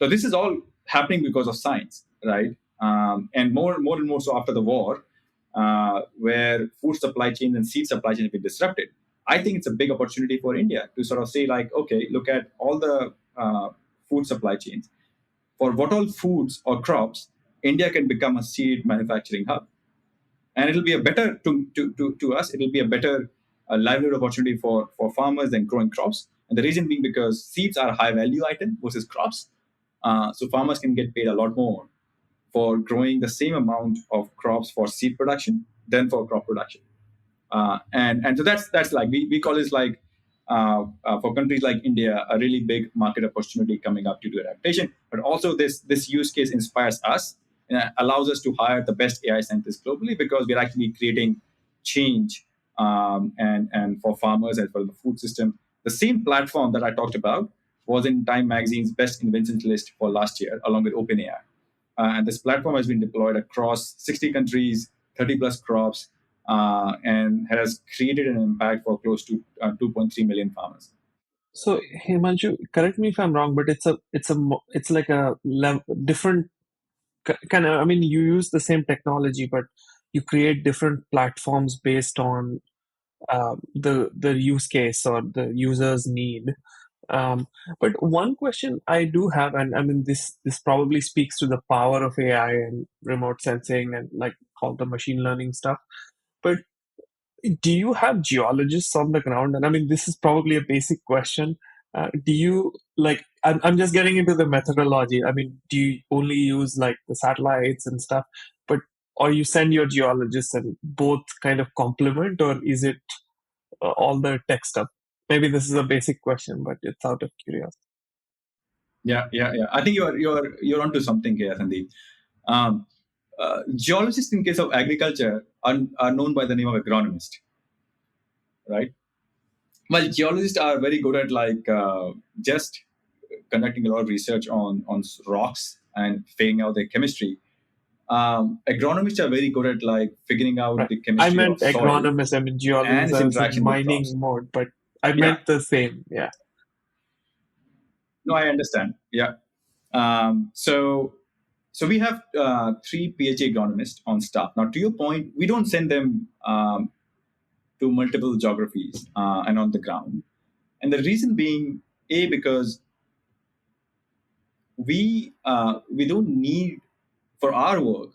so this is all happening because of science, right? And more and more so after the war, where food supply chains and seed supply chains have been disrupted. I think it's a big opportunity for India to sort of say, like, okay, look at all the food supply chains. For what all foods or crops, India can become a seed manufacturing hub. And it'll be a better, to us, it'll be a better livelihood opportunity for farmers than growing crops. And the reason being because seeds are a high value item versus crops. So farmers can get paid a lot more for growing the same amount of crops for seed production than for crop production. And so that's like, we call this like, for countries like India, a really big market opportunity coming up due to adaptation. But also this use case inspires us and allows us to hire the best AI scientists globally, because we're actually creating change, and for farmers as well as the food system. The same platform that I talked about was in Time Magazine's Best Inventions list for last year, along with OpenAI. And this platform has been deployed across 60 countries, 30 plus crops, and has created an impact for close to 2.3 million farmers. So Himanshu, correct me if I'm wrong, but it's like a different kind of. I mean, you use the same technology, but you create different platforms based on the use case or the user's need. Um, but one question I do have, and I mean this probably speaks to the power of AI and remote sensing and like all the machine learning stuff. But do you have geologists on the ground? And I mean, this is probably a basic question. Do you like? I'm just getting into the methodology. I mean, do you only use like the satellites and stuff, but or you send your geologists and both kind of complement, or is it all the tech stuff? Maybe this is a basic question, but it's out of curiosity. Yeah. I think you're onto something here, Sandeep. Geologists, in case of agriculture, are known by the name of agronomist, right? Well, geologists are very good at just conducting a lot of research on rocks and figuring out their chemistry. Agronomists are very good at figuring out Right. the I chemistry meant of soil agronomist. I mean and geologist. its I was in interaction with mining crops. mode, but I Yeah, meant the same. Yeah. no, I understand. Yeah. So we have 3 PhD agronomists on staff. Now, to your point, we don't send them to multiple geographies and on the ground. And the reason being, because we don't need, for our work,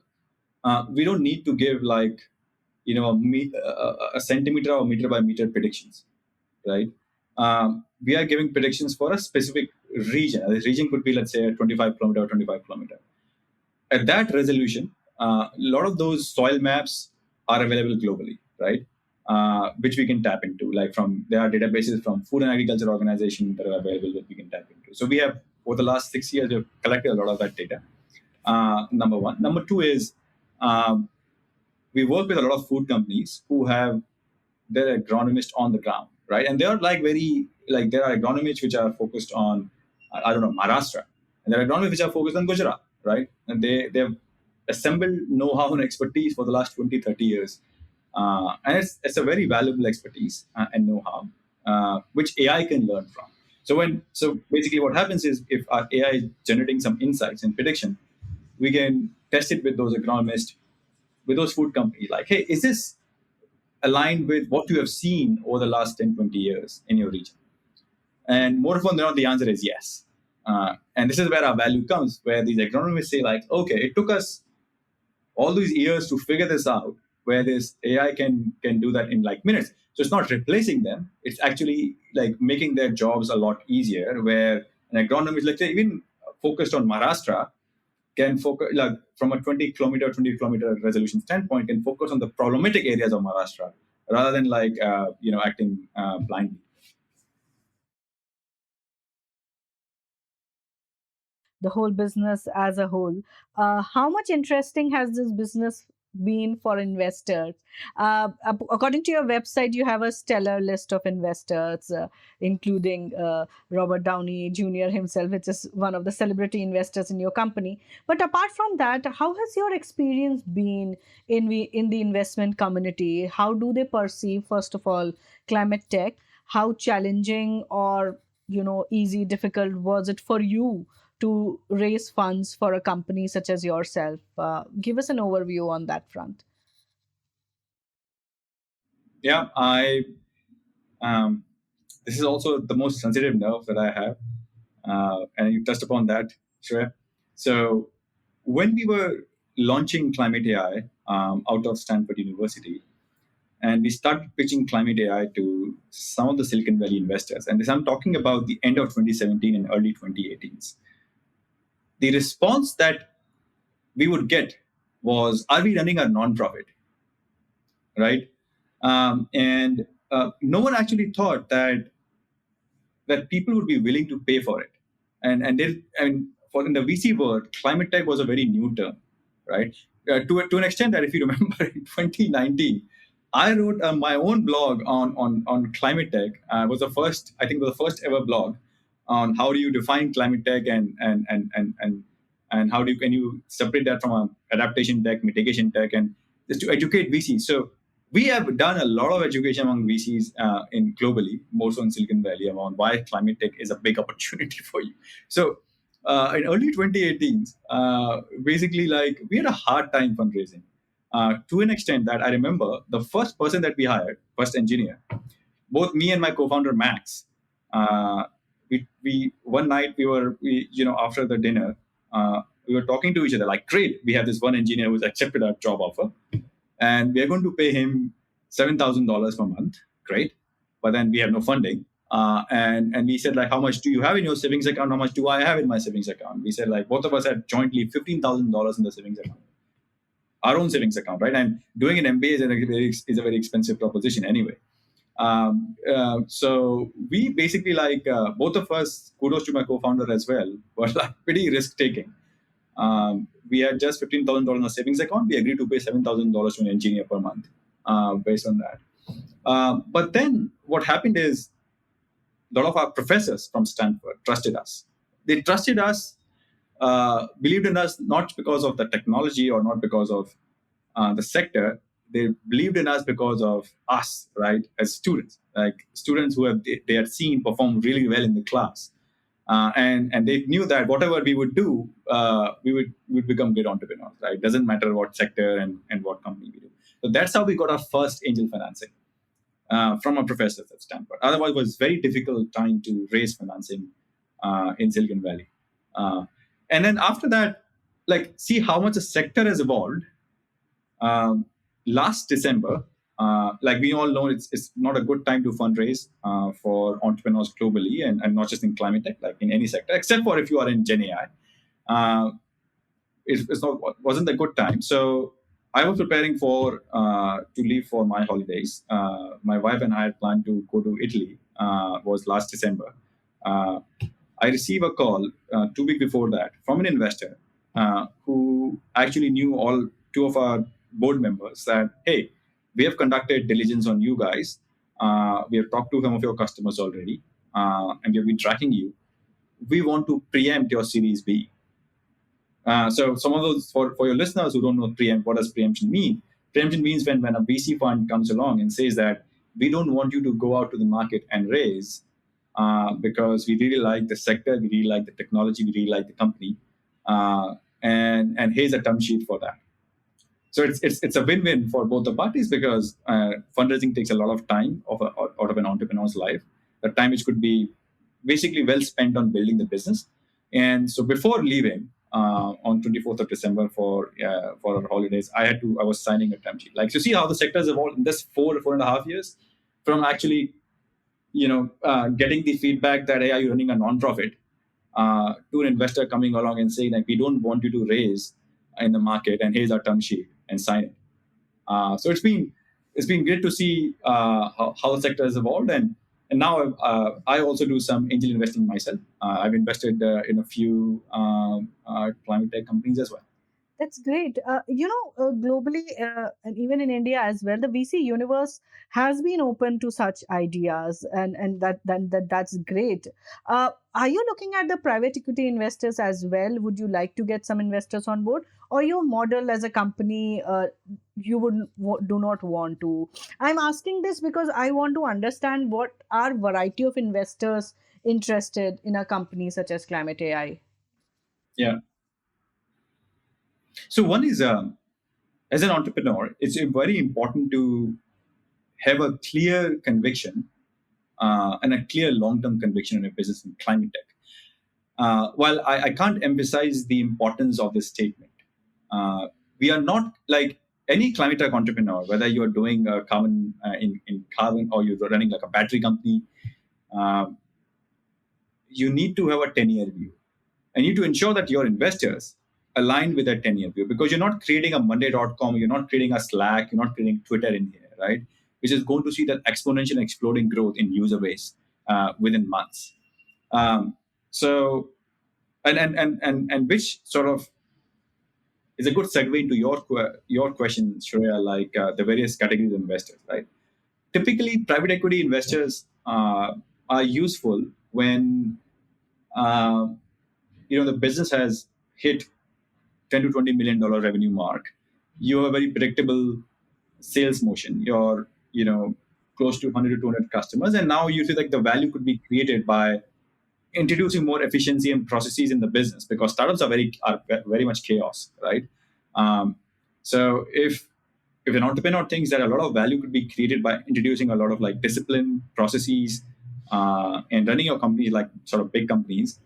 we don't need to give a centimeter or meter by meter predictions, right? We are giving predictions for a specific region. The region could be, let's say, a 25 kilometer or 25 kilometer. At that resolution, a lot of those soil maps are available globally, right? Which we can tap into. There are databases from Food and Agriculture Organization that are available that we can tap into. So we have, over the last 6 years, we've collected a lot of that data. Number one. Number two is we work with a lot of food companies who have their agronomists on the ground, right? And they are there are agronomists which are focused on, I don't know, Maharashtra, and there are agronomists which are focused on Gujarat, right? And they've assembled know-how and expertise for the last 20, 30 years. And it's a very valuable expertise and know-how, which AI can learn from. So basically what happens is, if our AI is generating some insights and prediction, we can test it with those agronomists, with those food companies, like, hey, is this aligned with what you have seen over the last 10, 20 years in your region? And more often than not, the answer is yes. And this is where our value comes, where these agronomists say, okay, it took us all these years to figure this out, where this AI can do that in minutes. So it's not replacing them. It's actually making their jobs a lot easier, where an agronomist, let's say, even focused on Maharashtra, can focus, from a 20 kilometer resolution standpoint, can focus on the problematic areas of Maharashtra rather than acting blindly. The whole business as a whole. How much interesting has this business been for investors? According to your website, you have a stellar list of investors, including Robert Downey Jr. himself, which is one of the celebrity investors in your company. But apart from that, how has your experience been in the investment community? How do they perceive, first of all, climate tech? How challenging or easy, difficult was it for you to raise funds for a company such as yourself? Give us an overview on that front. Yeah, this is also the most sensitive nerve that I have, and you touched upon that, Shreya. So when we were launching Climate AI out of Stanford University, and we started pitching Climate AI to some of the Silicon Valley investors, and this I'm talking about the end of 2017 and early 2018s, the response that we would get was, are we running a nonprofit? Right? And no one actually thought that people would be willing to pay for it. And for in the VC world, climate tech was a very new term, right? To an extent that, if you remember, in 2019, I wrote my own blog on climate tech. Was the first, I think, was the first ever blog on how do you define climate tech and how do you, can you separate that from adaptation tech, mitigation tech, and just to educate VCs. So we have done a lot of education among VCs in globally, more so in Silicon Valley, around why climate tech is a big opportunity for you. So in early 2018, basically, like, we had a hard time fundraising. To an extent that I remember the first person that we hired, first engineer, both me and my co-founder Max, uh, we one night after the dinner, we were talking to each other like, great, we have this one engineer who's accepted our job offer, and we are going to pay him $7,000 per month. Great, but then we have no funding. And we said, like, how much do you have in your savings account? How much do I have in my savings account? We said, like, both of us had jointly $15,000 in the savings account, our own savings account, right? And doing an MBA is a very expensive proposition anyway. So we basically, like, both of us, kudos to my co-founder as well, were like pretty risk taking. We had just $15,000 in a savings account. We agreed to pay $7,000 to an engineer per month based on that. But then what happened is a lot of our professors from Stanford trusted us. They trusted us, believed in us, not because of the technology or not because of the sector. They believed in us because of us, right? As students, like students who they had seen perform really well in the class, and they knew that whatever we would do, we would become great entrepreneurs, right? Doesn't matter what sector and what company we do. So that's how we got our first angel financing from our professors at Stanford. Otherwise, it was very difficult trying to raise financing in Silicon Valley. And then after that, like, see how much the sector has evolved. Last December, like we all know, it's not a good time to fundraise for entrepreneurs globally, and not just in climate tech, like in any sector, except for if you are in Gen AI. Wasn't a good time. So I was preparing for to leave for my holidays. My wife and I had planned to go to Italy. Was last December. I received a call 2 weeks before that from an investor who actually knew all two of our board members, that, hey, we have conducted diligence on you guys. We have talked to some of your customers already, and we have been tracking you. We want to preempt your Series B. So some of those, for your listeners who don't know what does preemption mean? Preemption means when a VC fund comes along and says that we don't want you to go out to the market and raise because we really like the sector, we really like the technology, we really like the company, and here's a term sheet for that. So it's a win-win for both the parties, because fundraising takes a lot of time out of an entrepreneur's life, the time which could be basically well spent on building the business. And so before leaving on 24th of December for our holidays, I was signing a term sheet. Like, to see how the sector has evolved in this 4.5 years, from actually getting the feedback that, hey, are you running a non-profit, to an investor coming along and saying, like, we don't want you to raise in the market, and here's our term sheet, and sign it. So it's been great to see how the sector has evolved, and now I also do some angel investing myself. I've invested in a few climate tech companies as well. That's great. Globally, and even in India as well, the VC universe has been open to such ideas, and that's great. Are you looking at the private equity investors as well? Would you like to get some investors on board, or your model as a company, you do not want to? I'm asking this because I want to understand what are variety of investors interested in a company such as Climate AI. Yeah. So one is, as an entrepreneur, it's very important to have a clear conviction and a clear long-term conviction in a business in climate tech. While I can't emphasize the importance of this statement, we are not like any climate tech entrepreneur, whether you're doing carbon in carbon or you're running like a battery company, you need to have a 10-year view. And you need to ensure that your investors align with that 10-year view, because you're not creating a Monday.com, you're not creating a Slack, you're not creating Twitter in here, right? Which is going to see that exponential exploding growth in user base within months. So, and which sort of is a good segue into your question, Shreya, like the various categories of investors, right? Typically, private equity investors are useful when uh, the business has hit 10 to 20 million dollar revenue mark. You have a very predictable sales motion. You're close to 100 to 200 customers, and now you feel like the value could be created by introducing more efficiency and processes in the business, because startups are very much chaos, right? Um, so if an entrepreneur thinks that a lot of value could be created by introducing a lot of like discipline processes and running your company like sort of big companies,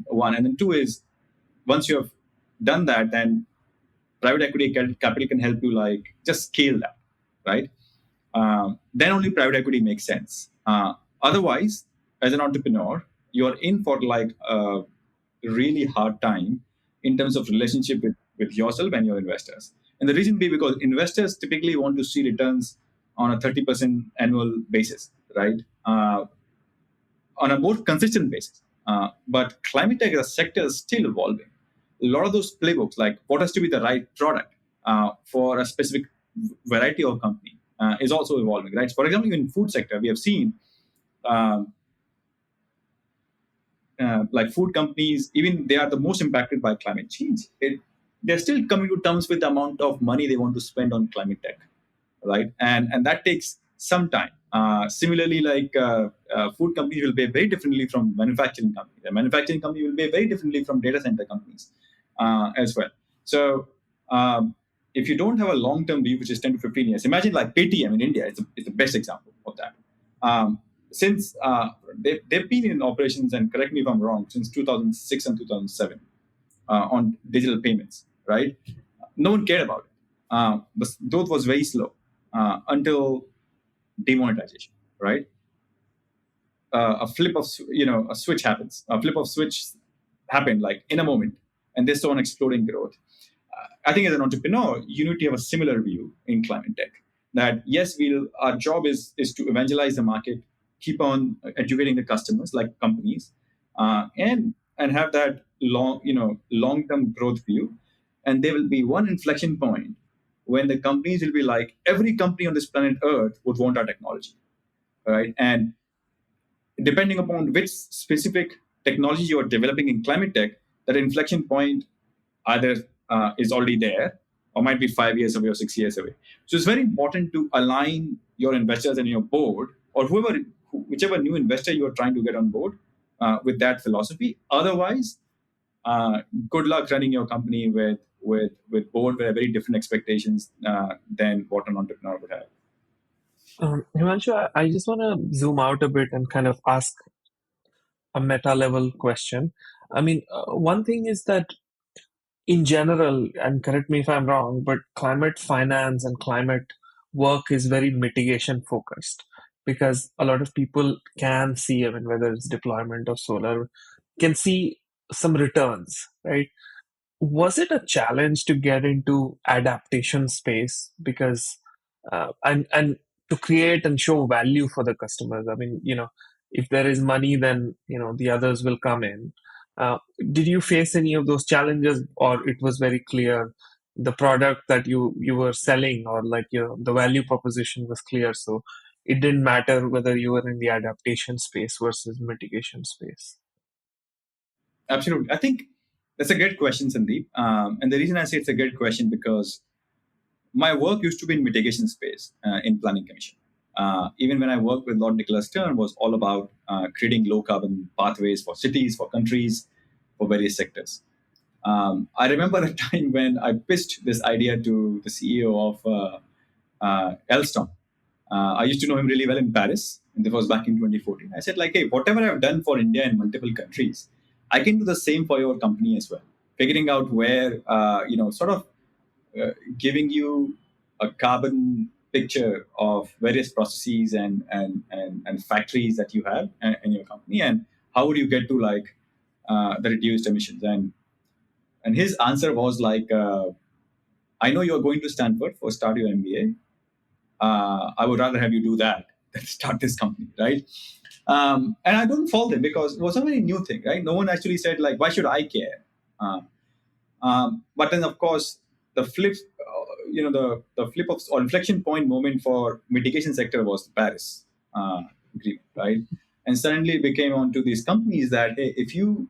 one, and then two is, once you have done that, then private equity capital can help you like just scale that, right? Then only private equity makes sense. Otherwise, as an entrepreneur, you're in for like a really hard time in terms of relationship with yourself and your investors. And the reason being because investors typically want to see returns on a 30% annual basis, right? On a more consistent basis. But climate tech as a sector is still evolving. A lot of those playbooks, like what has to be the right product for a specific variety of company, is also evolving, right? For example, in food sector, we have seen um, like food companies, even they are the most impacted by climate change. They're still coming to terms with the amount of money they want to spend on climate tech, right? And that takes some time. Similarly, like food companies will behave very differently from manufacturing companies. A manufacturing company will behave very differently from data center companies as well. So if you don't have a long-term view, which is 10 to 15 years, imagine like Paytm in India is the best example of that. Since they've been in operations, and correct me if I'm wrong, since 2006 and 2007 on digital payments, right? No one cared about it. The growth was very slow until demonetization, right? A flip of a switch happens. A flip of switch happened like in a moment, and they saw an exploding growth. I think as an entrepreneur, you need to have a similar view in climate tech. That yes, our job is to evangelize the market, keep on educating the customers like companies, and have that long term growth view. And there will be one inflection point when the companies will be like, every company on this planet Earth would want our technology, right? And depending upon which specific technology you are developing in climate tech, that inflection point either is already there or might be 5 years away or 6 years away. So it's very important to align your investors and your board, or whichever new investor you are trying to get on board, with that philosophy. Otherwise, good luck running your company with board with very different expectations than what an entrepreneur would have. Himanshu, I just want to zoom out a bit and kind of ask a meta level question. I mean, one thing is that in general, and correct me if I'm wrong, but climate finance and climate work is very mitigation focused, because a lot of people can see, I mean, whether it's deployment of solar, can see some returns, right? Was it a challenge to get into adaptation space, because and to create and show value for the customers? I mean, if there is money, then the others will come in. uh, did you face any of those challenges, or it was very clear the product that you were selling, or like the value proposition was clear, so it didn't matter whether you were in the adaptation space versus mitigation space? Absolutely. I think that's a great question, Sandeep. And the reason I say it's a great question, because my work used to be in mitigation space in planning commission. Even when I worked with Lord Nicholas Stern, was all about creating low carbon pathways for cities, for countries, for various sectors. I remember a time when I pitched this idea to the CEO of Alstom. I used to know him really well in Paris, and this was back in 2014. I said, like, hey, whatever I've done for India in multiple countries, I can do the same for your company as well. Figuring out where, sort of giving you a carbon picture of various processes and factories that you have in your company, and how would you get to like the reduced emissions. And his answer was like, I know you're going to Stanford for start your MBA. I would rather have you do that than start this company, right? And I don't fault him, because it was a very new thing, right? No one actually said like, why should I care? But then, of course, the flip, the flip of or inflection point moment for mitigation sector was the Paris agreement, right? And suddenly it became onto these companies that, hey, if you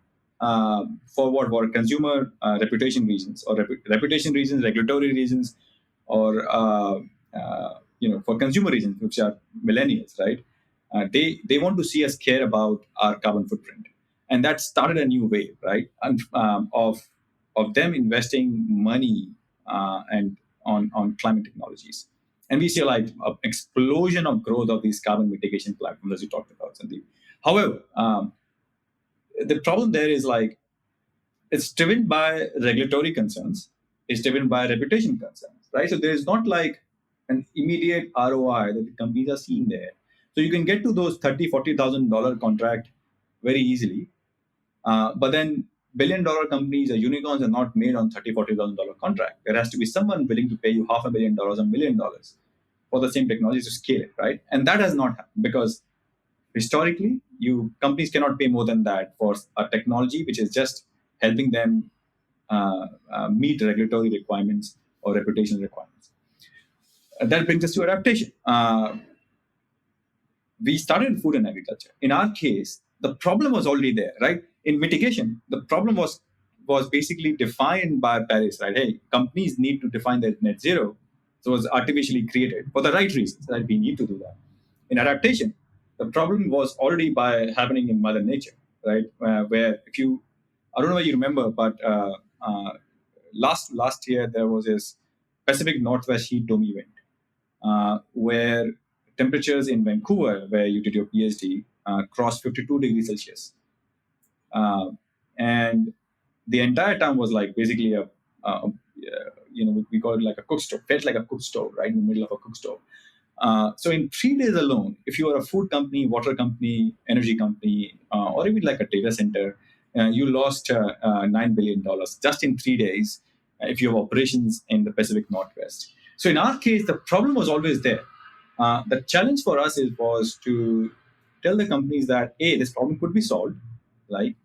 for what for consumer reputation reasons or reputation reasons, regulatory reasons, or for consumer reasons, which are millennials, right? They want to see us care about our carbon footprint, and that started a new wave, right? And, of them investing money and on climate technologies. And we see like an explosion of growth of these carbon mitigation platforms, as you talked about, Sandeep. However, the problem there is like it's driven by regulatory concerns, it's driven by reputation concerns, right? So there is not like an immediate ROI that the companies are seeing there. So you can get to those $30,000-$40,000 contract very easily, but then $1 billion companies or unicorns are not made on $30,000-$40,000 contract. There has to be someone willing to pay you $500,000 or $1 million for the same technology to scale it, right? And that has not happened because historically, you companies cannot pay more than that for a technology which is just helping them meet regulatory requirements or reputational requirements. That brings us to adaptation. We started in food and agriculture. In our case, the problem was already there, right? In mitigation, the problem was basically defined by Paris, right? Hey, companies need to define their net zero. So it was artificially created for the right reasons, right? We need to do that. In adaptation, the problem was already by happening in Mother Nature, right? Where if you, I don't know if you remember, but last year there was this Pacific Northwest heat dome event where temperatures in Vancouver, where you did your PhD, crossed 52 degrees Celsius. And the entire town was like basically we call it like a cook stove, felt like a cook stove, right in the middle of a cook stove. So in 3 days alone, if you are a food company, water company, energy company, or even like a data center, you lost $9 billion just in 3 days if you have operations in the Pacific Northwest. So in our case, the problem was always there. The challenge for us was to tell the companies that A, this problem could be solved, like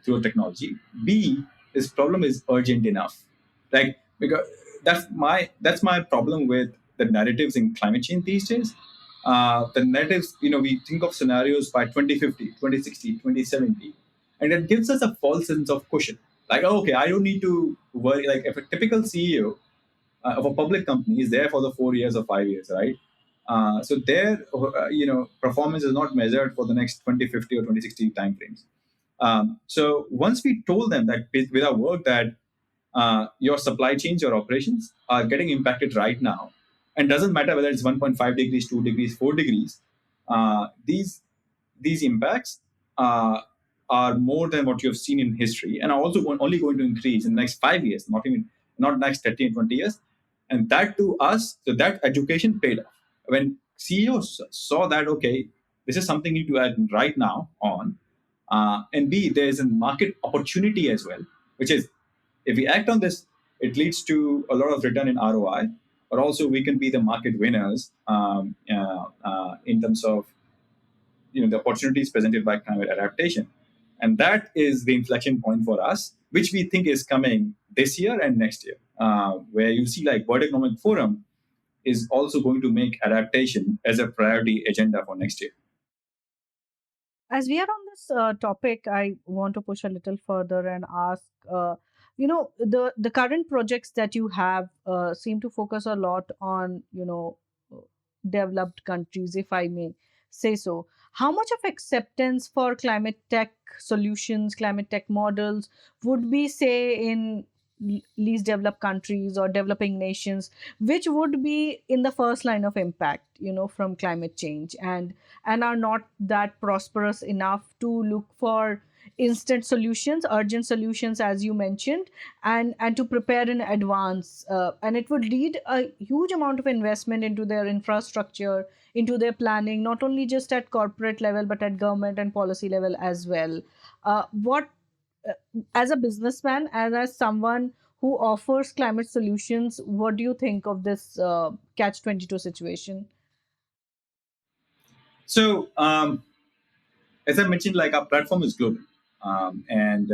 through technology. B, this problem is urgent enough, like because that's my problem with the narratives in climate change these days. The narratives, we think of scenarios by 2050, 2060, 2070, and it gives us a false sense of cushion. Like, oh, okay, I don't need to worry. Like, if a typical CEO of a public company is there for the 4 years or 5 years, right? So their performance is not measured for the next 2050 or 2060 timeframes. So once we told them that with our work that your supply chains, your operations are getting impacted right now, and doesn't matter whether it's 1.5 degrees, 2 degrees, 4 degrees, these impacts are more than what you have seen in history, and are also only going to increase in the next 5 years, not next 30 and 20 years. And that to us, so that education paid off. When CEOs saw that, okay, this is something you need to add right now on, and B, there is a market opportunity as well, which is if we act on this, it leads to a lot of return in ROI, but also we can be the market winners in terms of the opportunities presented by climate adaptation. And that is the inflection point for us, which we think is coming this year and next year, where you see like World Economic Forum is also going to make adaptation as a priority agenda for next year. As we are on this topic, I want to push a little further and ask, the current projects that you have seem to focus a lot on, developed countries, if I may say so. How much of acceptance for climate tech solutions, climate tech models would we say in least developed countries or developing nations, which would be in the first line of impact, from climate change, and are not that prosperous enough to look for instant solutions, urgent solutions, as you mentioned, and to prepare in advance, and it would lead a huge amount of investment into their infrastructure, into their planning, not only just at corporate level but at government and policy level as well. What As a businessman and as someone who offers climate solutions, what do you think of this catch 22 situation? So, as I mentioned, like our platform is global, and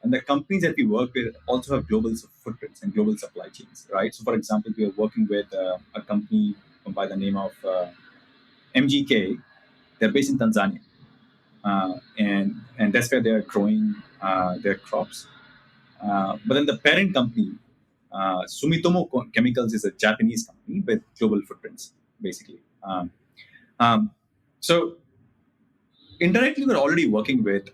And the companies that we work with also have global footprints and global supply chains, right? So, for example, we are working with a company by the name of MGK. They're based in Tanzania, and that's where they are growing their crops. But then the parent company, Sumitomo Chemicals, is a Japanese company with global footprints, basically. Um, so indirectly, we're already working with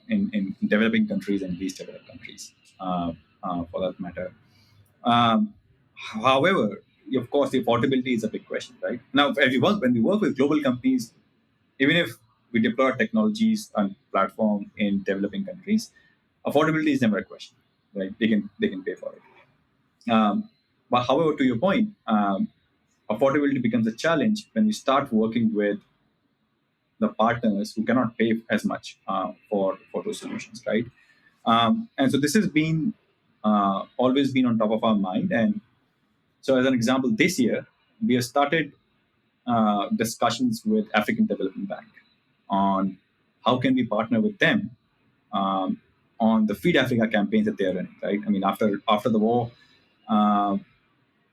in developing countries and least developed countries, for that matter. Um, however, of course, the affordability is a big question, right? Now, when we work with global companies, even if we deploy technologies and platform in developing countries, affordability is never a question, right? They can pay for it. But however, to your point, affordability becomes a challenge when we start working with the partners who cannot pay as much for those solutions, right? And so this has been always been on top of our mind. And so, as an example, this year we have started discussions with African Development Bank on how can we partner with them um, on the Feed Africa campaigns that they are running. Right? I mean, after the war, uh,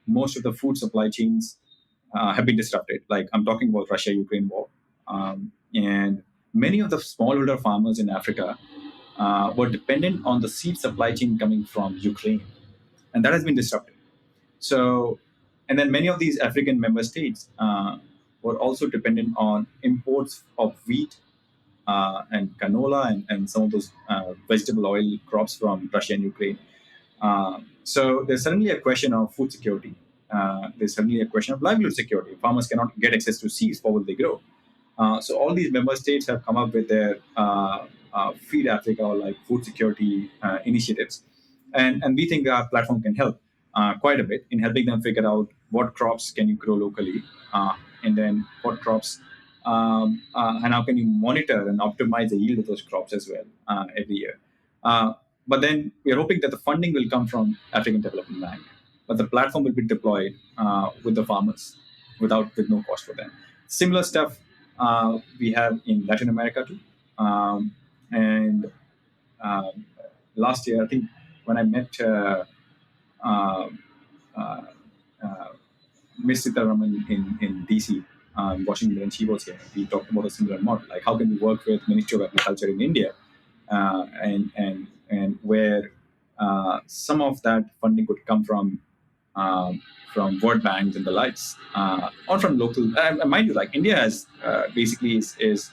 most of the food supply chains have been disrupted. Like I'm talking about Russia-Ukraine war, and many of the smallholder farmers in Africa were dependent on the seed supply chain coming from Ukraine, and that has been disrupted. So, and then many of these African member states were also dependent on imports of wheat and canola and some of those vegetable oil crops from Russia and Ukraine. So there's suddenly a question of food security. There's suddenly a question of livelihood security. Farmers cannot get access to seeds for what they grow. So all these member states have come up with their Feed Africa or like food security initiatives, and we think our platform can help quite a bit in helping them figure out what crops can you grow locally, and then what crops, and how can you monitor and optimize the yield of those crops as well every year. But then we are hoping that the funding will come from African Development Bank, but the platform will be deployed with the farmers with no cost for them. Similar stuff we have in Latin America too. And um, last year, I think when I met uh, uh, uh, Miss Sitaraman in DC, Washington, and she was here. We talked about a similar model, like how can we work with Ministry of Agriculture in India, and where some of that funding could come from World Banks and the likes, or from local. Mind you, like India has basically is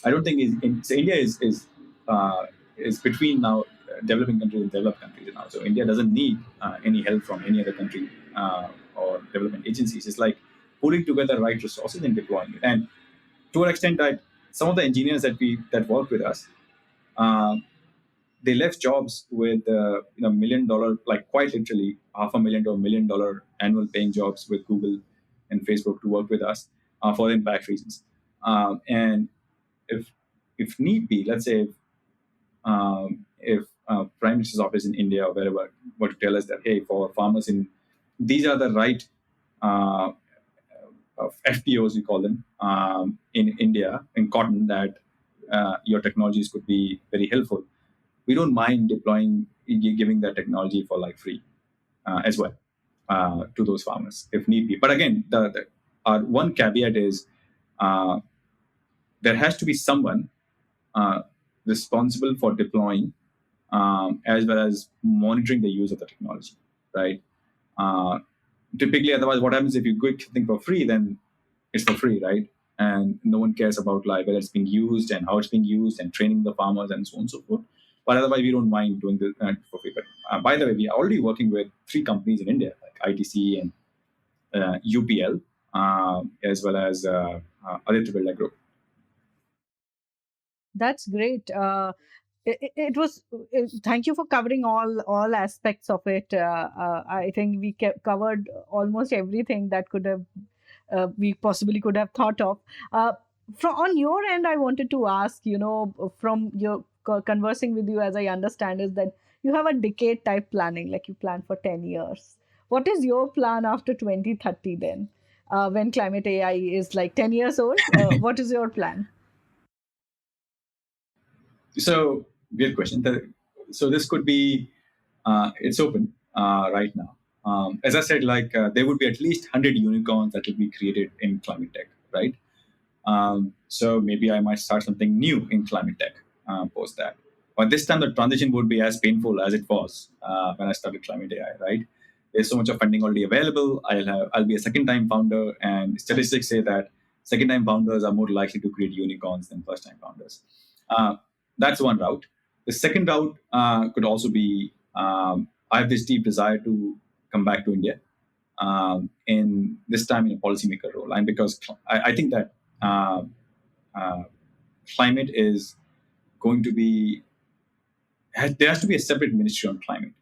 I don't think so India is between now developing countries and developed countries now. So India doesn't need any help from any other country or development agencies. It's like putting together the right resources and deploying it. And to an extent, that some of the engineers that work with us, uh, they left jobs with $1 million, like quite literally $500,000 to $1 million annual paying jobs with Google and Facebook to work with us for impact reasons. And if if need be, let's say if Prime Minister's office in India or wherever were to tell us that, hey, for farmers in these are the right uh, FPOs, we call them, in India in cotton, that your technologies could be very helpful. We don't mind deploying, giving that technology for like free as well to those farmers if need be. But again, our one caveat is uh, there has to be someone uh, responsible for deploying as well as monitoring the use of the technology, right? Uh, Typically, otherwise, what happens if you get something for free, then it's for free, right? And no one cares about like whether it's being used and how it's being used and training the farmers and so on and so forth. But otherwise, we don't mind doing this for free. But by the way, we are already working with 3 companies in India, like ITC and UPL, as well as Aditya Birla Group. That's great. It was. Thank you for covering all aspects of it. I think we covered almost everything that could have we possibly could have thought of. From on your end, I wanted to ask. From your conversing with you, as I understand, is that you have a decade type planning, like you plan for 10 years. What is your plan after 2030 then? When climate AI is like 10 years old, what is your plan? So Great question. So this could be, it's open right now. As I said, there would be at least 100 unicorns that will be created in climate tech, right? So maybe I might start something new in climate tech post that. But this time the transition would be as painful as it was when I started Climate AI, right? There's so much of funding already available. I'll be a second-time founder, and statistics say that second-time founders are more likely to create unicorns than first-time founders. That's one route. The second route could also be I have this deep desire to come back to India, in this time in a policymaker role, and because I think that uh, climate is going to be there has to be a separate ministry on climate,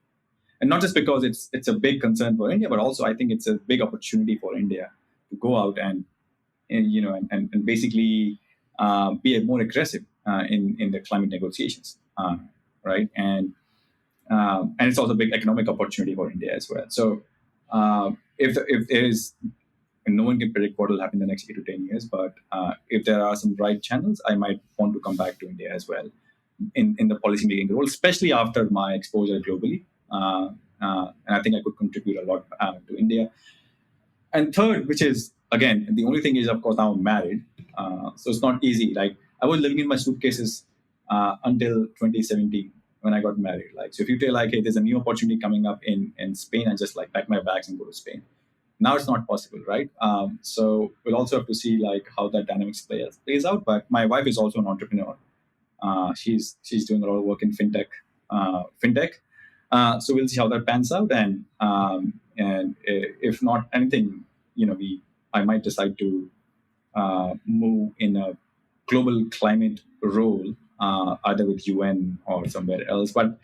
and not just because it's a big concern for India, but also I think it's a big opportunity for India to go out and basically be more aggressive in the climate negotiations, right? And it's also a big economic opportunity for India as well. So if there is, and no one can predict what will happen in the next 8 to 10 years, but if there are some right channels, I might want to come back to India as well in the policy making role, especially after my exposure globally. And I think I could contribute a lot to India. And third, which is, again, the only thing is, of course, now I'm married. So it's not easy. Like, I was living in my suitcases until 2017 when I got married. Like, so if you tell, like, hey, there's a new opportunity coming up in Spain, I just like pack my bags and go to Spain. Now it's not possible, right? So we'll also have to see like how that dynamics plays out. But my wife is also an entrepreneur. She's doing a lot of work in fintech. So we'll see how that pans out, and if not anything, I might decide to move in a global climate role, either with UN or somewhere else. But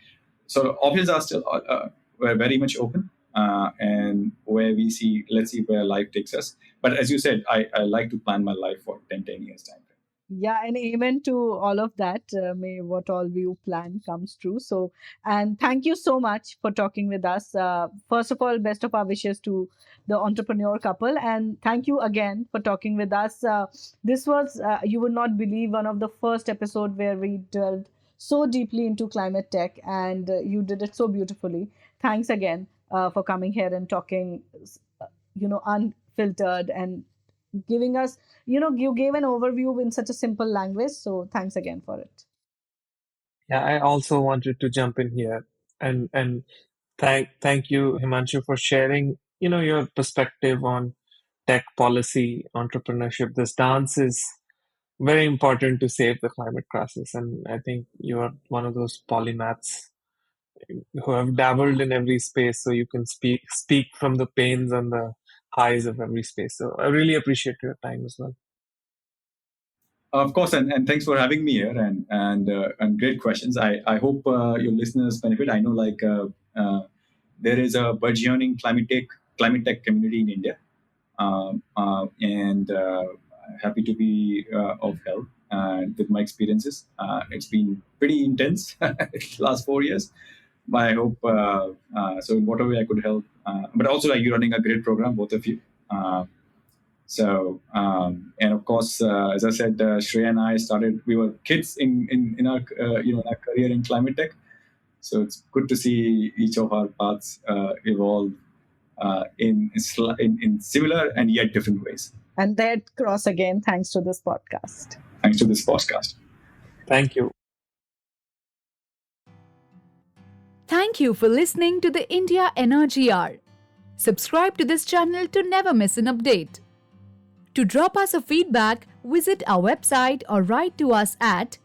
so options are still we're very much open, and where let's see where life takes us. But as you said, I like to plan my life for 10 years time. Yeah, and amen to all of that. May what all you plan comes true. So, and thank you so much for talking with us. First of all, best of our wishes to the entrepreneur couple, and thank you again for talking with us. This was, you would not believe, one of the first episode where we delved so deeply into climate tech, and you did it so beautifully. Thanks again for coming here and talking, unfiltered, and giving us, you gave an overview in such a simple language. So thanks again for it. Yeah, I also wanted to jump in here and thank you, Himanshu, for sharing, your perspective on tech policy, entrepreneurship. This dance is very important to save the climate crisis. And I think you are one of those polymaths who have dabbled in every space, so you can speak from the pains and the highs of every space. So I really appreciate your time as well. Of course, and thanks for having me here, and great questions. I hope your listeners benefit. I know there is a burgeoning climate tech community in India, and happy to be of help with my experiences. It's been pretty intense last 4 years, but I hope so in whatever way I could help. But also, like, you're running a great program, both of you. And of course, as I said, Shreya and I we were kids in our our career in climate tech. So it's good to see each of our paths evolve in similar and yet different ways. And that cross again, thanks to this podcast. Thanks to this podcast. Thank you. Thank you for listening to the India Energy Hour. Subscribe to this channel to never miss an update. To drop us a feedback, visit our website or write to us at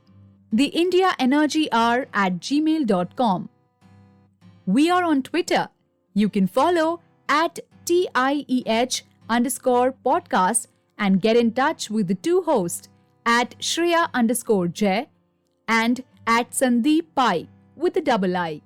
theindiaenergyhour@gmail.com. We are on Twitter. You can follow at TIEH_podcast and get in touch with the two hosts at Shreya_Jay and at Sandeep Pai with a double I.